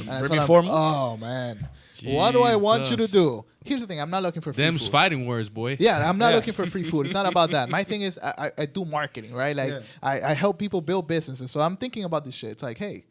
And I tell him, oh man, what do I want you to do? Here's the thing: I'm not looking for free Them's food. fighting words, boy. Yeah, I'm not looking for free food. It's not about that. My thing is, I do marketing, right? Like I help people build businesses. So I'm thinking about this shit. It's like, hey,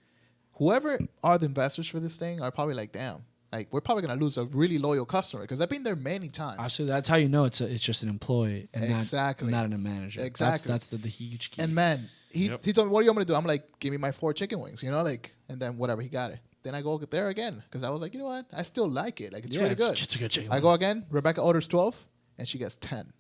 whoever are the investors for this thing are probably like, damn, like we're probably gonna lose a really loyal customer because I've been there many times. Absolutely, that's how you know it's just an employee and exactly not a manager. Exactly, that's the huge key. And man, he told me, what do you want me to do? I'm like, give me my 4 chicken wings, like, and then whatever, he got it. Then I go there again because I was like, you know what? I still like it. Like, it's really good. It's a good chicken. I go again. Rebecca orders 12, and she gets 10.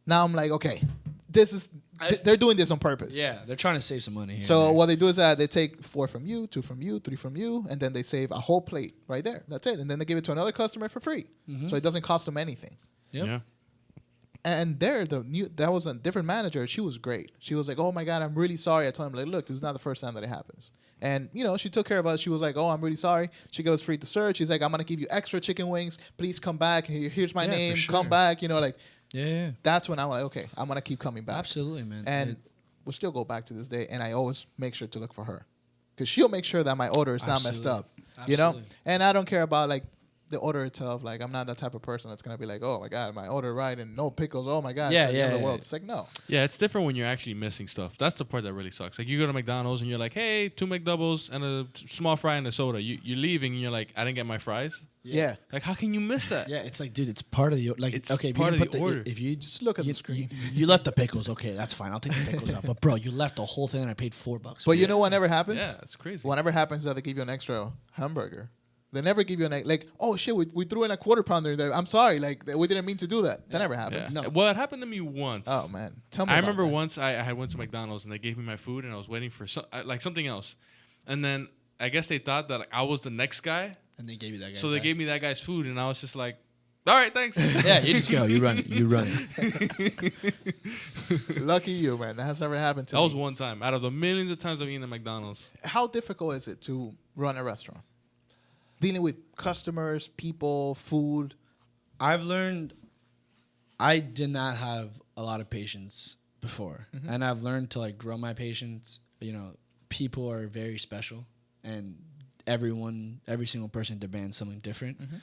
Now I'm like, okay, they're doing this on purpose. Yeah, they're trying to save some money here. So what they do is that they take 4 from you, 2 from you, 3 from you, and then they save a whole plate right there. That's it. And then they give it to another customer for free. Mm-hmm. So it doesn't cost them anything. Yep. Yeah. And that was a different manager. She was great. She was like, oh my God, I'm really sorry. I told him, like, look, this is not the first time that it happens. And, she took care of us. She was like, oh, I'm really sorry. She goes free to search. She's like, I'm going to give you extra chicken wings. Please come back. Here's my name. Sure. Come back. Yeah. That's when I'm like, okay, I'm going to keep coming back. Absolutely, man. And we'll still go back to this day. And I always make sure to look for her because she'll make sure that my order is not messed up, And I don't care about like the order itself. Like, I'm not that type of person that's going to be like, oh my God, my order right and no pickles. Oh my God. The world. It's like, no. Yeah, it's different when you're actually missing stuff. That's the part that really sucks. Like, you go to McDonald's and you're like, hey, 2 McDoubles and a small fry and a soda. You're leaving and you're like, I didn't get my fries. Yeah. Like, how can you miss that? Yeah, it's like, dude, it's part of the like. It's okay, part of the order. If you just look at the screen, you left the pickles. Okay, that's fine. I'll take the pickles out. But bro, you left the whole thing and I paid $4. But you know what never happens? Yeah, it's crazy. Whatever happens is that they give you an extra hamburger. They never give you like, oh shit, we threw in a quarter pounder there. I'm sorry, like we didn't mean to do that. That never happens. Yeah. No. Well, it happened to me once. Oh man, tell me. I remember once I had went to McDonald's and they gave me my food and I was waiting for something else, and then I guess they thought that I was the next guy. And they gave you that guy. So they gave me that guy's food and I was just like, all right, thanks. Yeah, you just go. You run it. Lucky you, man. That has never happened to me. That was one time out of the millions of times I've eaten at McDonald's. How difficult is it to run a restaurant? Dealing with customers, people, food. I've learned I did not have a lot of patience before. Mm-hmm. And I've learned to like grow my patience. People are very special and every single person demands something different. Mm-hmm.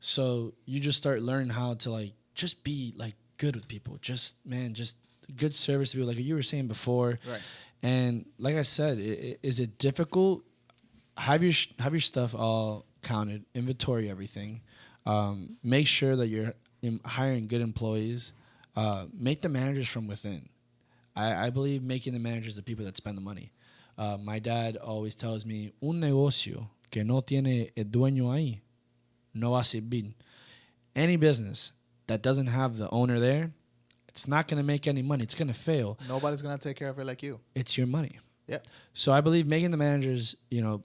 So you just start learning how to like just be like good with people. Just good service to people like you were saying before. Right. And like I said, is it difficult? Have your stuff all counted, inventory everything. Make sure that you're hiring good employees. Make the managers from within. I believe making the managers the people that spend the money. My dad always tells me, un negocio que no tiene el dueño ahí no va a servir. Any business that doesn't have the owner there, it's not going to make any money. It's going to fail. Nobody's going to take care of it like you. It's your money. Yeah. So I believe making the managers,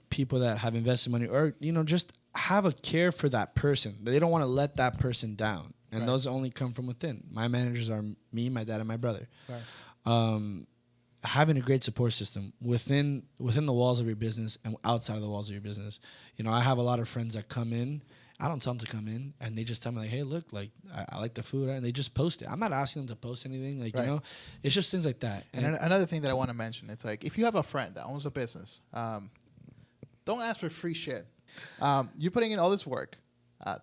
people that have invested money or, just have a care for that person. They don't want to let that person down. And those only come from within. My managers are me, my dad, and my brother. Right. Having a great support system within the walls of your business and outside of the walls of your business. I have a lot of friends that come in. I don't tell them to come in, and they just tell me, like, hey, look, like, I like the food, and they just post it. I'm not asking them to post anything. Like, it's just things like that. And another thing that I want to mention, it's like, if you have a friend that owns a business, don't ask for free shit. You're putting in all this work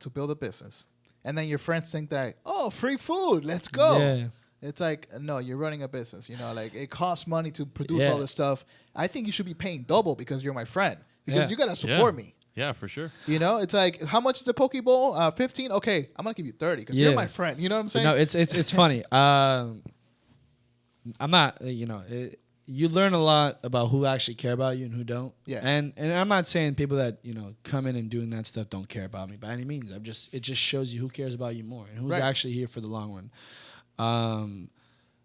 to build a business, and then your friends think that, oh, free food, let's go. Yeah. It's like, no, you're running a business. Like, it costs money to produce all this stuff. I think you should be paying double because you're my friend. Because you got to support me. Yeah, for sure. It's like, how much is the Pokeball? 15? Okay, I'm going to give you 30 because you're my friend. You know what I'm saying? No, it's funny. I'm not, you learn a lot about who actually care about you and who don't. Yeah. And I'm not saying people that, come in and doing that stuff don't care about me by any means. It just shows you who cares about you more and who's actually here for the long run.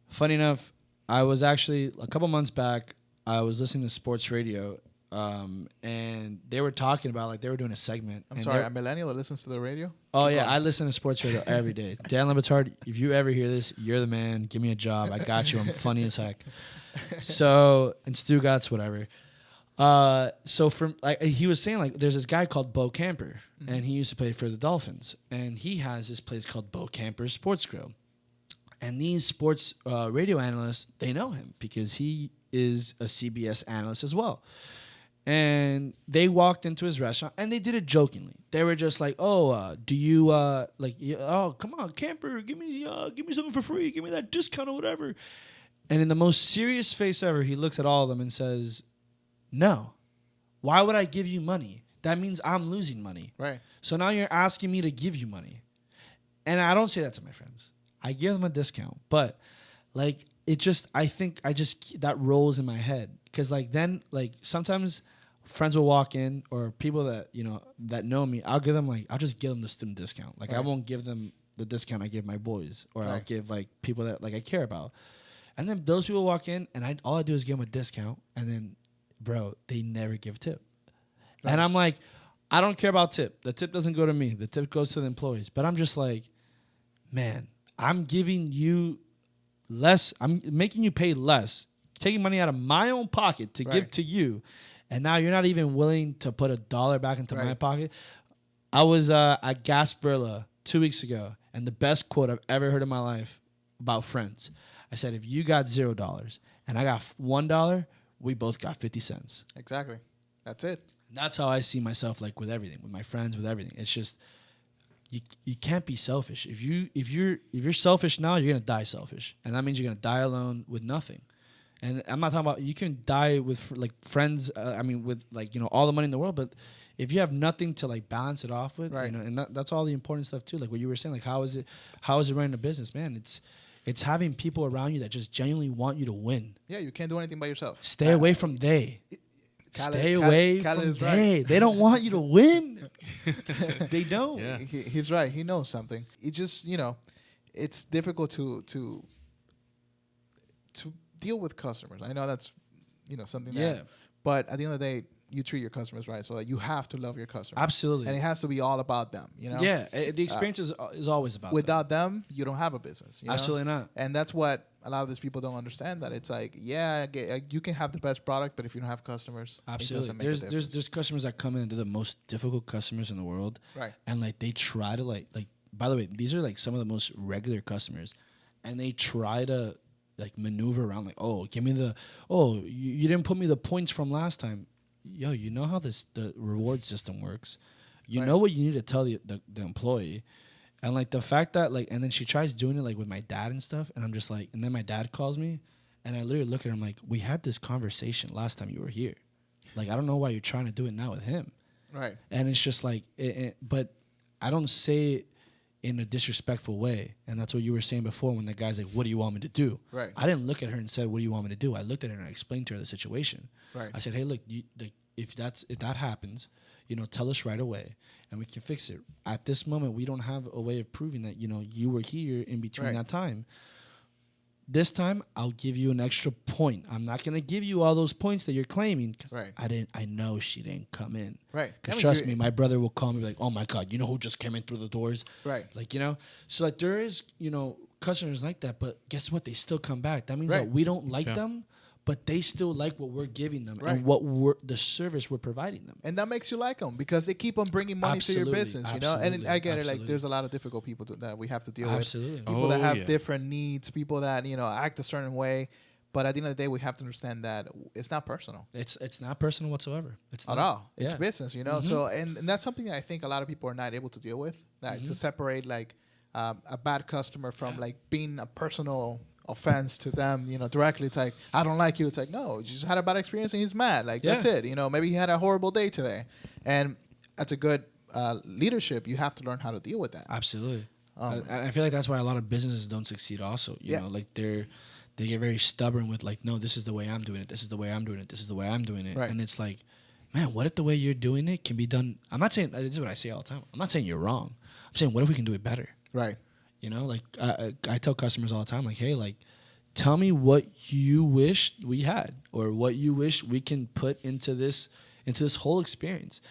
Funny enough, I was actually, a couple months back, I was listening to sports radio. And they were talking about, like, they were doing a segment. I'm sorry, a millennial that listens to the radio? Oh, yeah, I listen to sports radio every day. Dan Lebatard, if you ever hear this, you're the man. Give me a job. I got you. I'm funny as heck. So, and Stugatz, whatever. So, from, like, he was saying, like, there's this guy called Bo Camper, and he used to play for the Dolphins. And he has this place called Bo Camper's Sports Grill. And these sports radio analysts, they know him because he is a CBS analyst as well. And they walked into his restaurant, and they did it jokingly. They were just like, "Oh, do you oh, come on, Camper, give me something for free, give me that discount or whatever." And in the most serious face ever, he looks at all of them and says, "No, why would I give you money? That means I'm losing money. Right. So now you're asking me to give you money." And I don't say that to my friends. I give them a discount, but like I think that rolls in my head because like then like sometimes friends will walk in or people that that know me, I'll just give them the student discount. Like I won't give them the discount I give my boys or I'll give like people that like I care about. And then those people walk in and all I do is give them a discount and then bro, they never give tip. Right. And I'm like, I don't care about tip. The tip doesn't go to me. The tip goes to the employees. But I'm just like, man, I'm giving you less. I'm making you pay less, taking money out of my own pocket to give to you. And now you're not even willing to put $1 back into my pocket. I was at Gasparilla 2 weeks ago, and the best quote I've ever heard in my life about friends. I said, if you got $0 and I got $1, we both got 50 cents. Exactly. That's it. And that's how I see myself, like with everything, with my friends, with everything. It's just you can't be selfish. If you're selfish now, you're gonna die selfish, and that means you're gonna die alone with nothing. And I'm not talking about you can die with like friends. With like all the money in the world, but if you have nothing to like balance it off with, and that's all the important stuff too. Like what you were saying, like how is it running a business, man? It's having people around you that just genuinely want you to win. Yeah, you can't do anything by yourself. Stay away from they. Stay away from they. Right. They don't want you to win. They don't. Yeah. He's right. He knows something. It just it's difficult to deal with customers. I know that's something that, but at the end of the day, you treat your customers right, so that you have to love your customers. Absolutely. And it has to be all about them, Yeah, the experience is always about without them, you don't have a business. Absolutely not. And that's what a lot of these people don't understand, that it's like, you can have the best product, but if you don't have customers, absolutely. It doesn't make a difference. There's customers that come in and they're the most difficult customers in the world. Right. And like they try to like by the way, these are like some of the most regular customers, and they try to like maneuver around like, oh, give me you didn't put me the points from last time. Yo, you know how the reward system works. You know what you need to tell the employee. And like the fact that like, and then she tries doing it like with my dad and stuff. And I'm just like, and then my dad calls me and I literally look at him like, we had this conversation last time you were here. Like, I don't know why you're trying to do it now with him. Right. And it's just like, but I don't say it in a disrespectful way. And that's what you were saying before when the guy's like, what do you want me to do? Right. I didn't look at her and said, what do you want me to do? I looked at her and I explained to her the situation. Right. I said, hey, look, if that happens, tell us right away and we can fix it. At this moment, we don't have a way of proving that, you were here in between that time. This time, I'll give you an extra point. I'm not going to give you all those points that you're claiming because I know she didn't come in. Right. Because trust me, my brother will call me like, oh, my God, you know who just came in through the doors? Right. Like, So, like, there is, customers like that. But guess what? They still come back. That means that we don't like them, but they still like what we're giving them and the service we're providing them. And that makes you like them because they keep on bringing money to your business, And I get it. Like, there's a lot of difficult people that we have to deal with. People that have different needs, people that, act a certain way. But at the end of the day, we have to understand that it's not personal. It's not personal whatsoever. It's not. At all. It's business, Mm-hmm. So, and that's something that I think a lot of people are not able to deal with, to separate, like, a bad customer from, like, being a personal offense to them, directly. It's like, I don't like you. It's like, no, you just had a bad experience and he's mad. Like, that's it. Maybe he had a horrible day today. And that's a good leadership. You have to learn how to deal with that. Absolutely. I feel like that's why a lot of businesses don't succeed also. You know, like they get very stubborn with like, no, this is the way I'm doing it. This is the way I'm doing it. This is the way I'm doing it. Right. And it's like, man, what if the way you're doing it can be done? I'm not saying, this is what I say all the time. I'm not saying you're wrong. I'm saying, what if we can do it better? Right. Like I tell customers all the time, like, hey, like, tell me what you wish we had or what you wish we can put into this whole experience.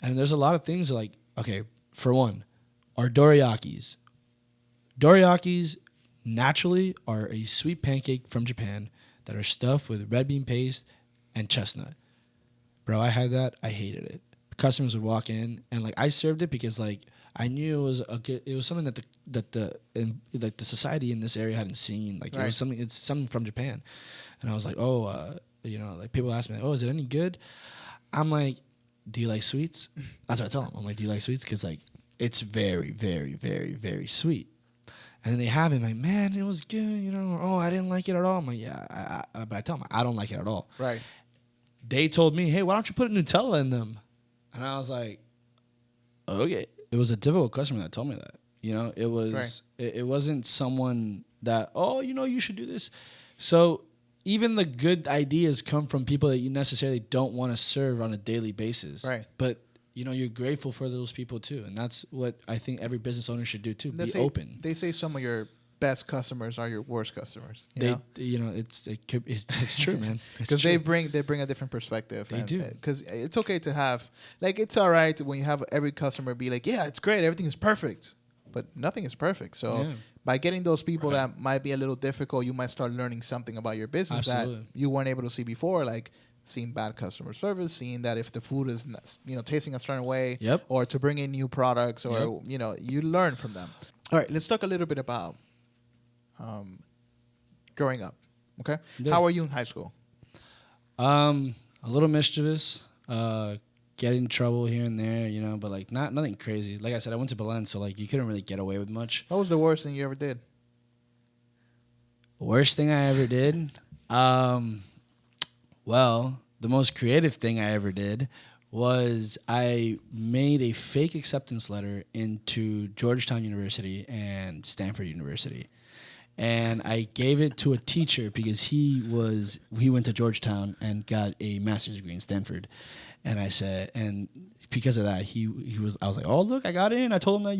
And there's a lot of things like, okay, for one, our dorayakis. Dorayakis naturally are a sweet pancake from Japan that are stuffed with red bean paste and chestnut. Bro, I had that. I hated it. Customers would walk in and like I served it because like I knew it was something that the society in this area hadn't seen. Like it was something from Japan. And I was like, like people ask me, oh, is it any good? I'm like, do you like sweets? That's what I tell them. I'm like, do you like sweets? Because like it's very, very, very, very sweet. And then they have it like, man, it was good, oh, I didn't like it at all. I'm like, yeah, but I tell them I don't like it at all. Right. They told me, hey, why don't you put Nutella in them? And I was like, okay. It was a difficult customer that told me that. It was it wasn't someone that, oh, you should do this. So even the good ideas come from people that you necessarily don't want to serve on a daily basis. Right. But you're grateful for those people too, and that's what I think every business owner should do too. Be open. They say some of your best customers are your worst customers. It's true, man. Because they bring a different perspective. They do. Because it's okay to have, like, it's all right when you have every customer be like, yeah, it's great, everything is perfect, but nothing is perfect. So by getting those people that might be a little difficult, you might start learning something about your business that you weren't able to see before, like seeing bad customer service, seeing that if the food is tasting a certain way, or to bring in new products, or you learn from them. All right, let's talk a little bit about growing up. Okay, how were you in high school? A little mischievous, get in trouble here and there, but like nothing crazy. Like I said, I went to Belen, so like you couldn't really get away with much. What was the worst thing you ever did? Worst thing I ever did? Well, the most creative thing I ever did was I made a fake acceptance letter into Georgetown University and Stanford University. And I gave it to a teacher because he went to Georgetown and got a master's degree in Stanford. And I said, and because of that, I was like, oh, look, I got in. I told him that,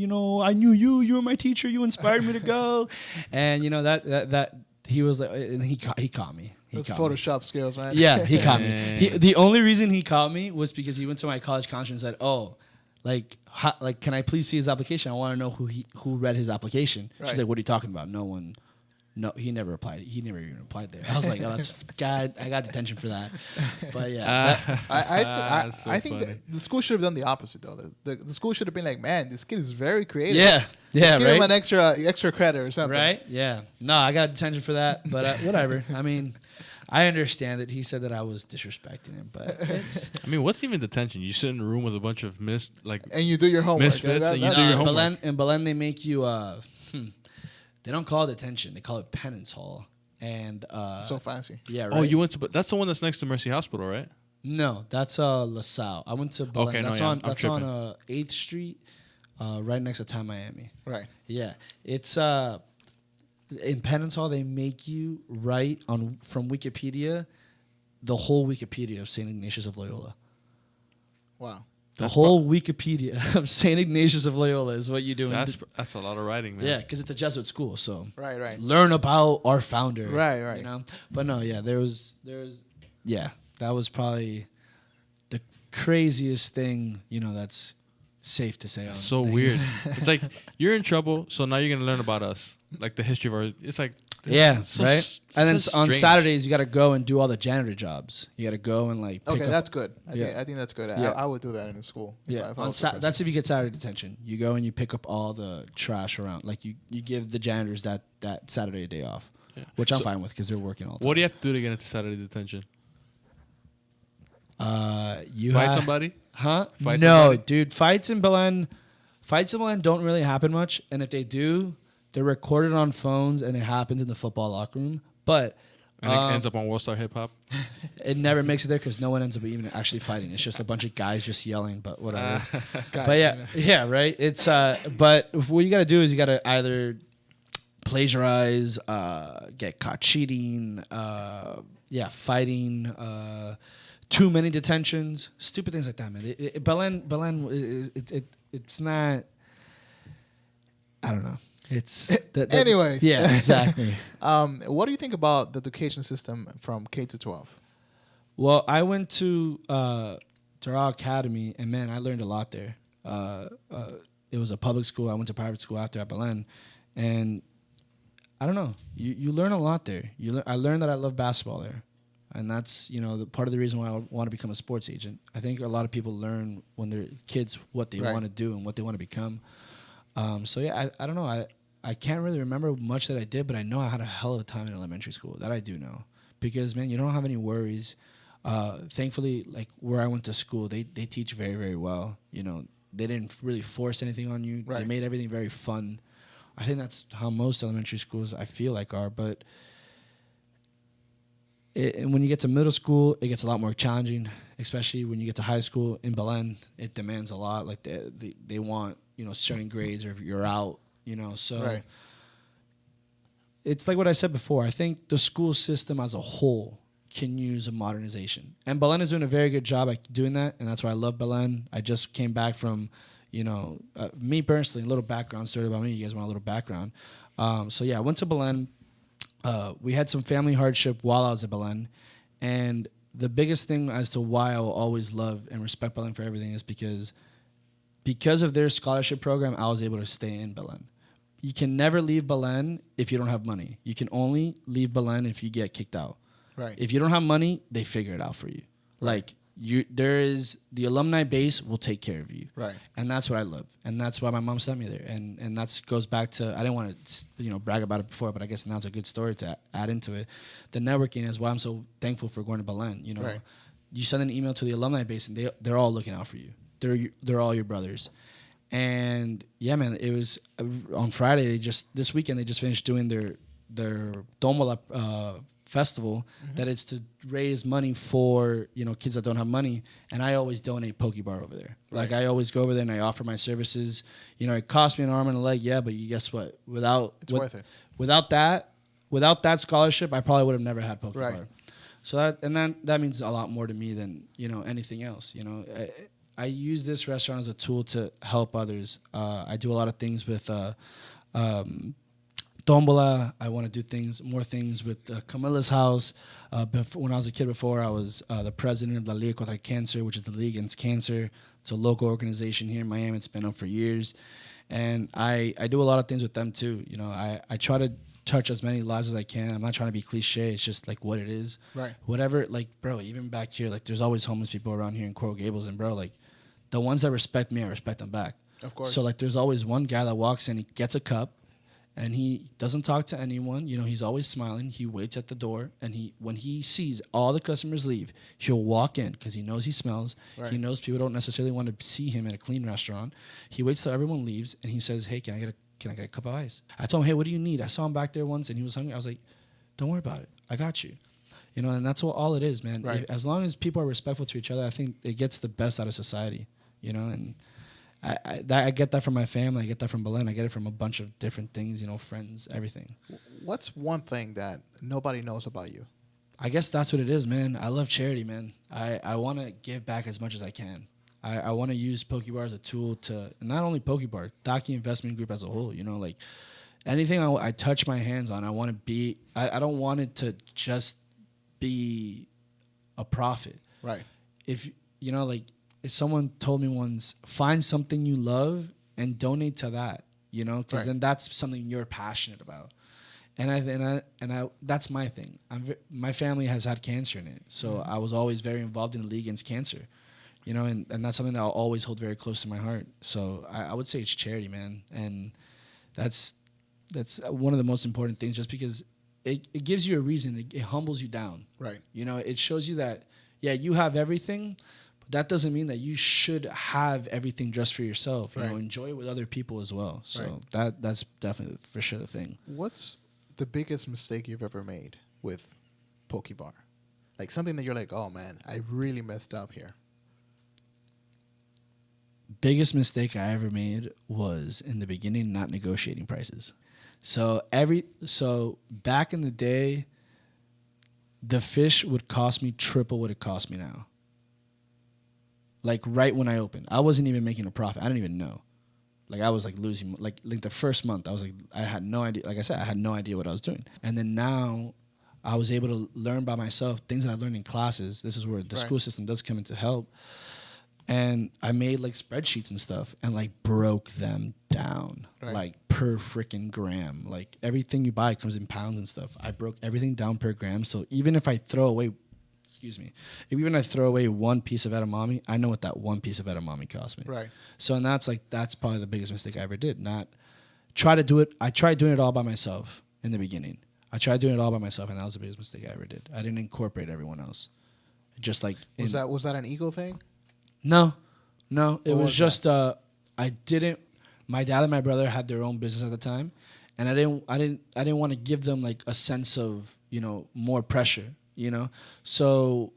I knew you were my teacher. You inspired me to go. And, that he was like, and he caught me. Those Photoshop skills, man. Yeah, he caught me. The only reason he caught me was because he went to my college counselor and said, oh, can I please see his application? I want to know who read his application. She's like, what are you talking about? No, he never applied. He never even applied there. I was like, oh, that's God. I got detention for that. But yeah, I think the school should have done the opposite though. The school should have been like, man, this kid is very creative. Yeah, give him an extra credit or something. Right? Yeah. No, I got detention for that. But whatever. I mean, I understand that he said that I was disrespecting him, but it's. I mean, what's even detention? You sit in a room with a bunch of and you do your homework. Misfits, and you do your homework. In Belen, they make you. They don't call it detention. They call it penance hall. And so fancy. Yeah, right. Oh, you went to that's the one that's next to Mercy Hospital, right? No, that's LaSalle. I went to Belen. Okay, that's no, on 8th Street. right next to Town Miami. Right. Yeah, it's in Pensacola they make you write from Wikipedia the whole Wikipedia of St. Ignatius of Loyola. Wow. The whole Wikipedia of St. Ignatius of Loyola is what you do. That's a lot of writing, man. Yeah, because it's a Jesuit school, so right. learn about our founder. Right. You know, but no, yeah, there was, yeah, that was probably the craziest thing. You know, that's safe to say. So weird. It's like you're in trouble, so now you're gonna learn about us, like the history of our. It's like yeah, so right. And then on strange. Saturdays you got to go and do all the janitor jobs. You got to go and like. Okay, that's good. I think that's good. Yeah. I would do that in the school. Yeah, that's if you get Saturday detention. You go and you pick up all the trash around. Like you give the janitors that Saturday day off, which I'm fine with because they're working all the time. What do you have to do to get into Saturday detention? You fight somebody? Huh? Fight no, somebody? Dude. Fights in Belen don't really happen much, and if they do, they're recorded on phones, and it happens in the football locker room. But and it ends up on World Star Hip Hop. It never makes it there because no one ends up even actually fighting. It's just a bunch of guys just yelling, but whatever. But yeah, right. It's but what you got to do is you got to either plagiarize, get caught cheating, fighting. Too many detentions, stupid things like that, man. Belen, it's not. I don't know. It's anyways. Yeah, exactly. What do you think about the education system from K to 12? Well, I went to Doral Academy, and man, I learned a lot there. It was a public school. I went to private school after at Belen, and I don't know. You learn a lot there. I learned that I love basketball there. And that's, part of the reason why I want to become a sports agent. I think a lot of people learn when they're kids what they want to do and what they want to become. So, yeah, I don't know. I can't really remember much that I did, but I know I had a hell of a time in elementary school. That I do know. Because, man, you don't have any worries. Thankfully, like, where I went to school, they teach very, very well. They didn't really force anything on you. Right. They made everything very fun. I think that's how most elementary schools, I feel like, are. But when you get to middle school, it gets a lot more challenging, especially when you get to high school. In Belen, it demands a lot. Like they want certain grades, or if you're out, So right. It's like what I said before. I think the school system as a whole can use a modernization, and Belen is doing a very good job at doing that, and that's why I love Belen. I just came back from, me personally, a little background story about me. You guys want a little background? So yeah, I went to Belen. We had some family hardship while I was at Belen, and the biggest thing as to why I will always love and respect Belen for everything is because of their scholarship program, I was able to stay in Belen. You can never leave Belen if you don't have money. You can only leave Belen if you get kicked out. Right. If you don't have money, they figure it out for you. Like there is the alumni base will take care of you. Right. And that's what I love. And that's why my mom sent me there. And that goes back to, I didn't want to, brag about it before, but I guess now it's a good story to add into it. The networking is why I'm so thankful for going to Belen. Right. You send an email to the alumni base and they're all looking out for you. They're all your brothers. And yeah, man, it was on Friday. This weekend, they just finished doing their Tombola festival, that it's to raise money for kids that don't have money, and I always donate Pokebar over there. Right. Like I always go over there and I offer my services. It cost me an arm and a leg, but guess what? It's worth it. Without that scholarship, I probably would have never had Pokebar. Right. So that means a lot more to me than anything else. I use this restaurant as a tool to help others. I do a lot of things with Tombola. I want to do more things with Camilla's house. When I was a kid before, I was the president of the Liga contra Cancer, which is the League Against Cancer. It's a local organization here in Miami. It's been up for years. And I do a lot of things with them too. I try to touch as many lives as I can. I'm not trying to be cliche. It's just like what it is. Right. Whatever, like, bro, even back here, like there's always homeless people around here in Coral Gables. And bro, like the ones that respect me, I respect them back. Of course. So like there's always one guy that walks in, he gets a cup, and he doesn't talk to anyone. He's always smiling. He waits at the door, and when he sees all the customers leave, he'll walk in because he knows he smells. Right. He knows people don't necessarily want to see him at a clean restaurant. He waits till everyone leaves, and he says, "Hey, can I get a cup of ice?" I told him, "Hey, what do you need?" I saw him back there once, and he was hungry. I was like, "Don't worry about it. I got you." And that's all it is, man. Right. As long as people are respectful to each other, I think it gets the best out of society. And I get that from my family. I get that from Belen. I get it from a bunch of different things, friends, everything. What's one thing that nobody knows about you? I guess that's what it is, man. I love charity, man. I want to give back as much as I can. I want to use Pokebar as a tool to, not only Pokebar, Daki Investment Group as a whole, like anything I touch my hands on, I want to be, I don't want it to just be a profit. Right. If, if someone told me once, find something you love and donate to that, because then that's something you're passionate about. And I that's my thing. My family has had cancer in it, so I was always very involved in the league against cancer, and that's something that I'll always hold very close to my heart. So I would say it's charity, man, and that's one of the most important things. Just because it gives you a reason, it humbles you down, right? It shows you that you have everything, but that doesn't mean that you should have everything just for yourself. Enjoy it with other people as well. So that's definitely for sure the thing. What's the biggest mistake you've ever made with Pokebar? Like something that you're like, oh man, I really messed up here. Biggest mistake I ever made was in the beginning not negotiating prices. So back in the day, the fish would cost me triple what it cost me now. Like right when I opened, I wasn't even making a profit. I didn't even know. Like I was like losing, like the first month, I was like, I had no idea. Like I said, I had no idea what I was doing. And then now I was able to learn by myself things that I learned in classes. This is where the school system does come into help. And I made like spreadsheets and stuff and like broke them down like per freaking gram. Like everything you buy comes in pounds and stuff. I broke everything down per gram. So even if I throw away, even if I throw away one piece of edamame, I know what that one piece of edamame cost me. Right. So and that's probably the biggest mistake I ever did. Not try to do it. I tried doing it all by myself in the beginning. I tried doing it all by myself, and that was the biggest mistake I ever did. I didn't incorporate everyone else. Just like was that an ego thing? No. It was just I didn't. My dad and my brother had their own business at the time, and I didn't want to give them like a sense of more pressure. So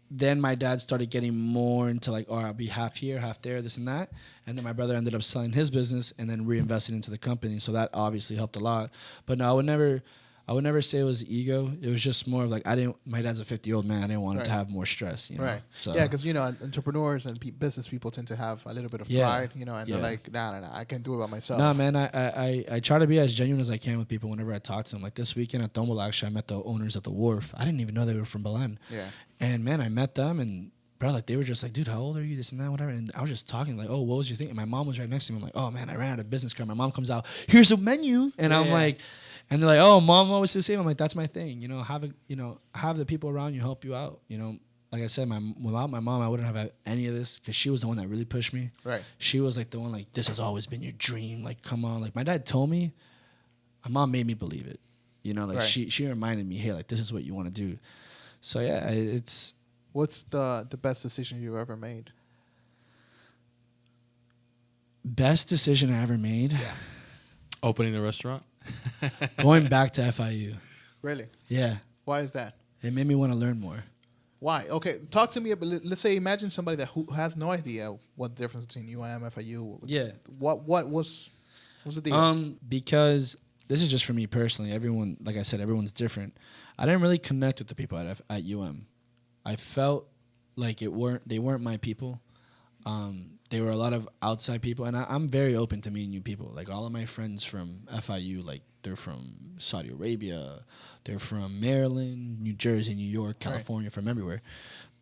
then my dad started getting more into like, I'll be half here, half there, this and that. And then my brother ended up selling his business and then reinvesting into the company. So that obviously helped a lot. But no, I would never say it was ego. It was just more of like, my dad's a 50-year-old man. I didn't want him to have more stress, Right. So yeah, because, entrepreneurs and business people tend to have a little bit of pride, and they're like, nah, I can do it by myself. Nah, man, I try to be as genuine as I can with people whenever I talk to them. Like this weekend at Tombol, actually, I met the owners of the wharf. I didn't even know they were from Belen. Yeah. And, man, I met them, and, bro, like, they were just like, dude, how old are you, this and that, whatever. And I was just talking, like, oh, what was your thing? And my mom was right next to me. I'm like, oh, man, I ran out of business card. My mom comes out, here's a menu. And I'm like... And they're like, "Oh, mom always the same." I'm like, "That's my thing, have the people around you help you out, Like I said, without my mom, I wouldn't have had any of this because she was the one that really pushed me. Right. She was like the one like, this has always been your dream. Like, come on. Like my dad told me, my mom made me believe it. She reminded me, hey, like this is what you want to do. So yeah, it's. What's the best decision you've ever made? Best decision I ever made. Yeah. Opening the restaurant. Going back to FIU. Really? Yeah. Why is that? It made me want to learn more. Why? Okay, talk to me about. Let's say, imagine somebody who has no idea what the difference between UIM, FIU. Yeah. What's the deal? Because this is just for me personally. Everyone, like I said, everyone's different. I didn't really connect with the people at UM. I felt like they weren't my people. They were a lot of outside people, and I'm very open to meeting new people. Like all of my friends from FIU, like they're from Saudi Arabia, they're from Maryland, New Jersey, New York, California, from everywhere.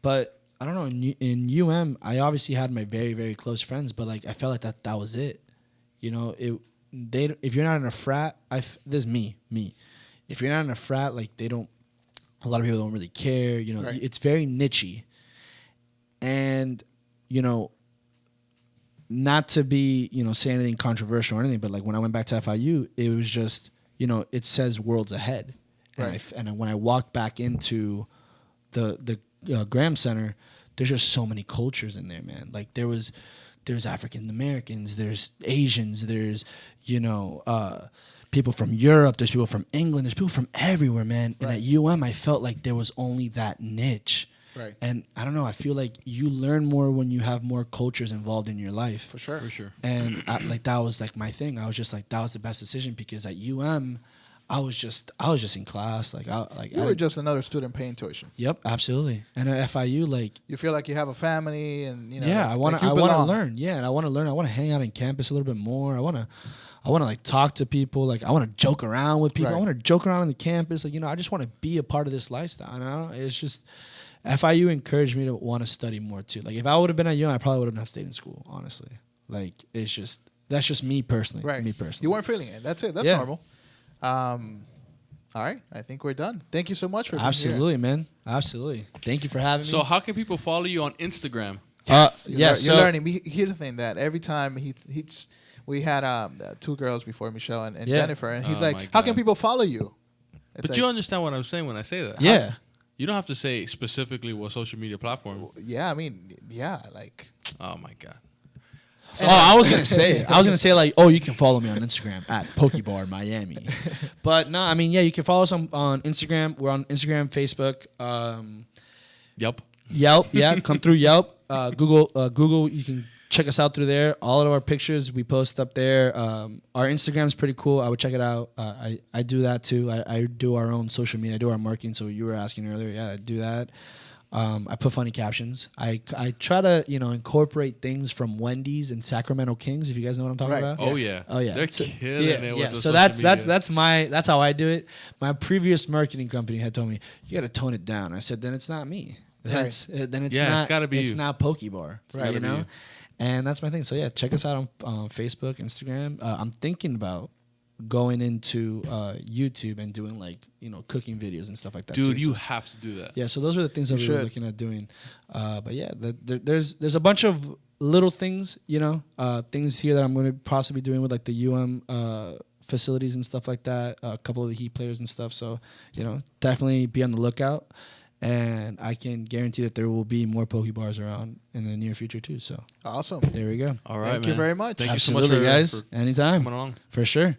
But I don't know, in UM, I obviously had my very, very close friends, but like I felt like that was it. If you're not in a frat, this is me. If you're not in a frat, like a lot of people don't really care. It's very niche-y. And, not to be, say anything controversial or anything, but like when I went back to FIU, it was just, it says worlds ahead. Right. And when I walked back into the Graham Center, there's just so many cultures in there, man. Like there's African Americans, there's Asians, there's, people from Europe, there's people from England, there's people from everywhere, man. Right. And at UM, I felt like there was only that niche. Right. And I don't know, I feel like you learn more when you have more cultures involved in your life. For sure. For sure. And like that was like my thing. I was just like, that was the best decision, because at UM, I was just in class. Like you were just another student paying tuition. Yep, absolutely. And at FIU, like, you feel like you have a family, and yeah, I want to learn. Yeah, and I want to learn. I want to hang out on campus a little bit more. I want to like talk to people. Like, I want to joke around with people. Right. I want to joke around on the campus. Like, I just want to be a part of this lifestyle. And it's just FIU encouraged me to want to study more too. Like, if I would have been at UM, I probably wouldn't have stayed in school. Honestly, like, that's just me personally. Right. Me personally. You weren't feeling it. That's it. That's normal. All right, I think we're done. Thank you so much for being Absolutely, man. Absolutely. Thank you for having me. So how can people follow you on Instagram? You're learning. Here's the thing, that every time we had 2 girls before, Michelle and Jennifer, and he's like, how can people follow you? But you understand what I'm saying when I say that. Yeah. You don't have to say specifically what social media platform. Yeah, I mean, yeah, like. Oh, my God. I was gonna say it. I was gonna say, like, you can follow me on Instagram at Pokebar Miami. But no, I mean, yeah, you can follow us on Instagram. We're on Instagram, Facebook, Yelp. Yeah, come through Yelp, Google. You can check us out through there. All of our pictures we post up there. Our Instagram's pretty cool. I would check it out. I do that too. I do our own social media. I do our marketing. So you were asking earlier. Yeah, I do that. I put funny captions. I try to incorporate things from Wendy's and Sacramento Kings. If you guys know what I'm talking about. Oh yeah. They're killing it. With so that's how I do it. My previous marketing company had told me, you got to tone it down. I said, then it's not me. It's gotta be it's you. not Pokebar. Right. You know. And that's my thing. So yeah, check us out on Facebook, Instagram. I'm thinking about going into YouTube and doing cooking videos and stuff like that. Dude, you have to do that. Yeah, so those are the things that we're looking at doing. But yeah, there's a bunch of little things, things here that I'm going to possibly doing with like the UM facilities and stuff like that. A couple of the Heat players and stuff. So definitely be on the lookout. And I can guarantee that there will be more Pokebars around in the near future too. So awesome. There we go. All right, Thank you very much. Thank Absolutely, you so much, guys. Anytime. coming along. For sure.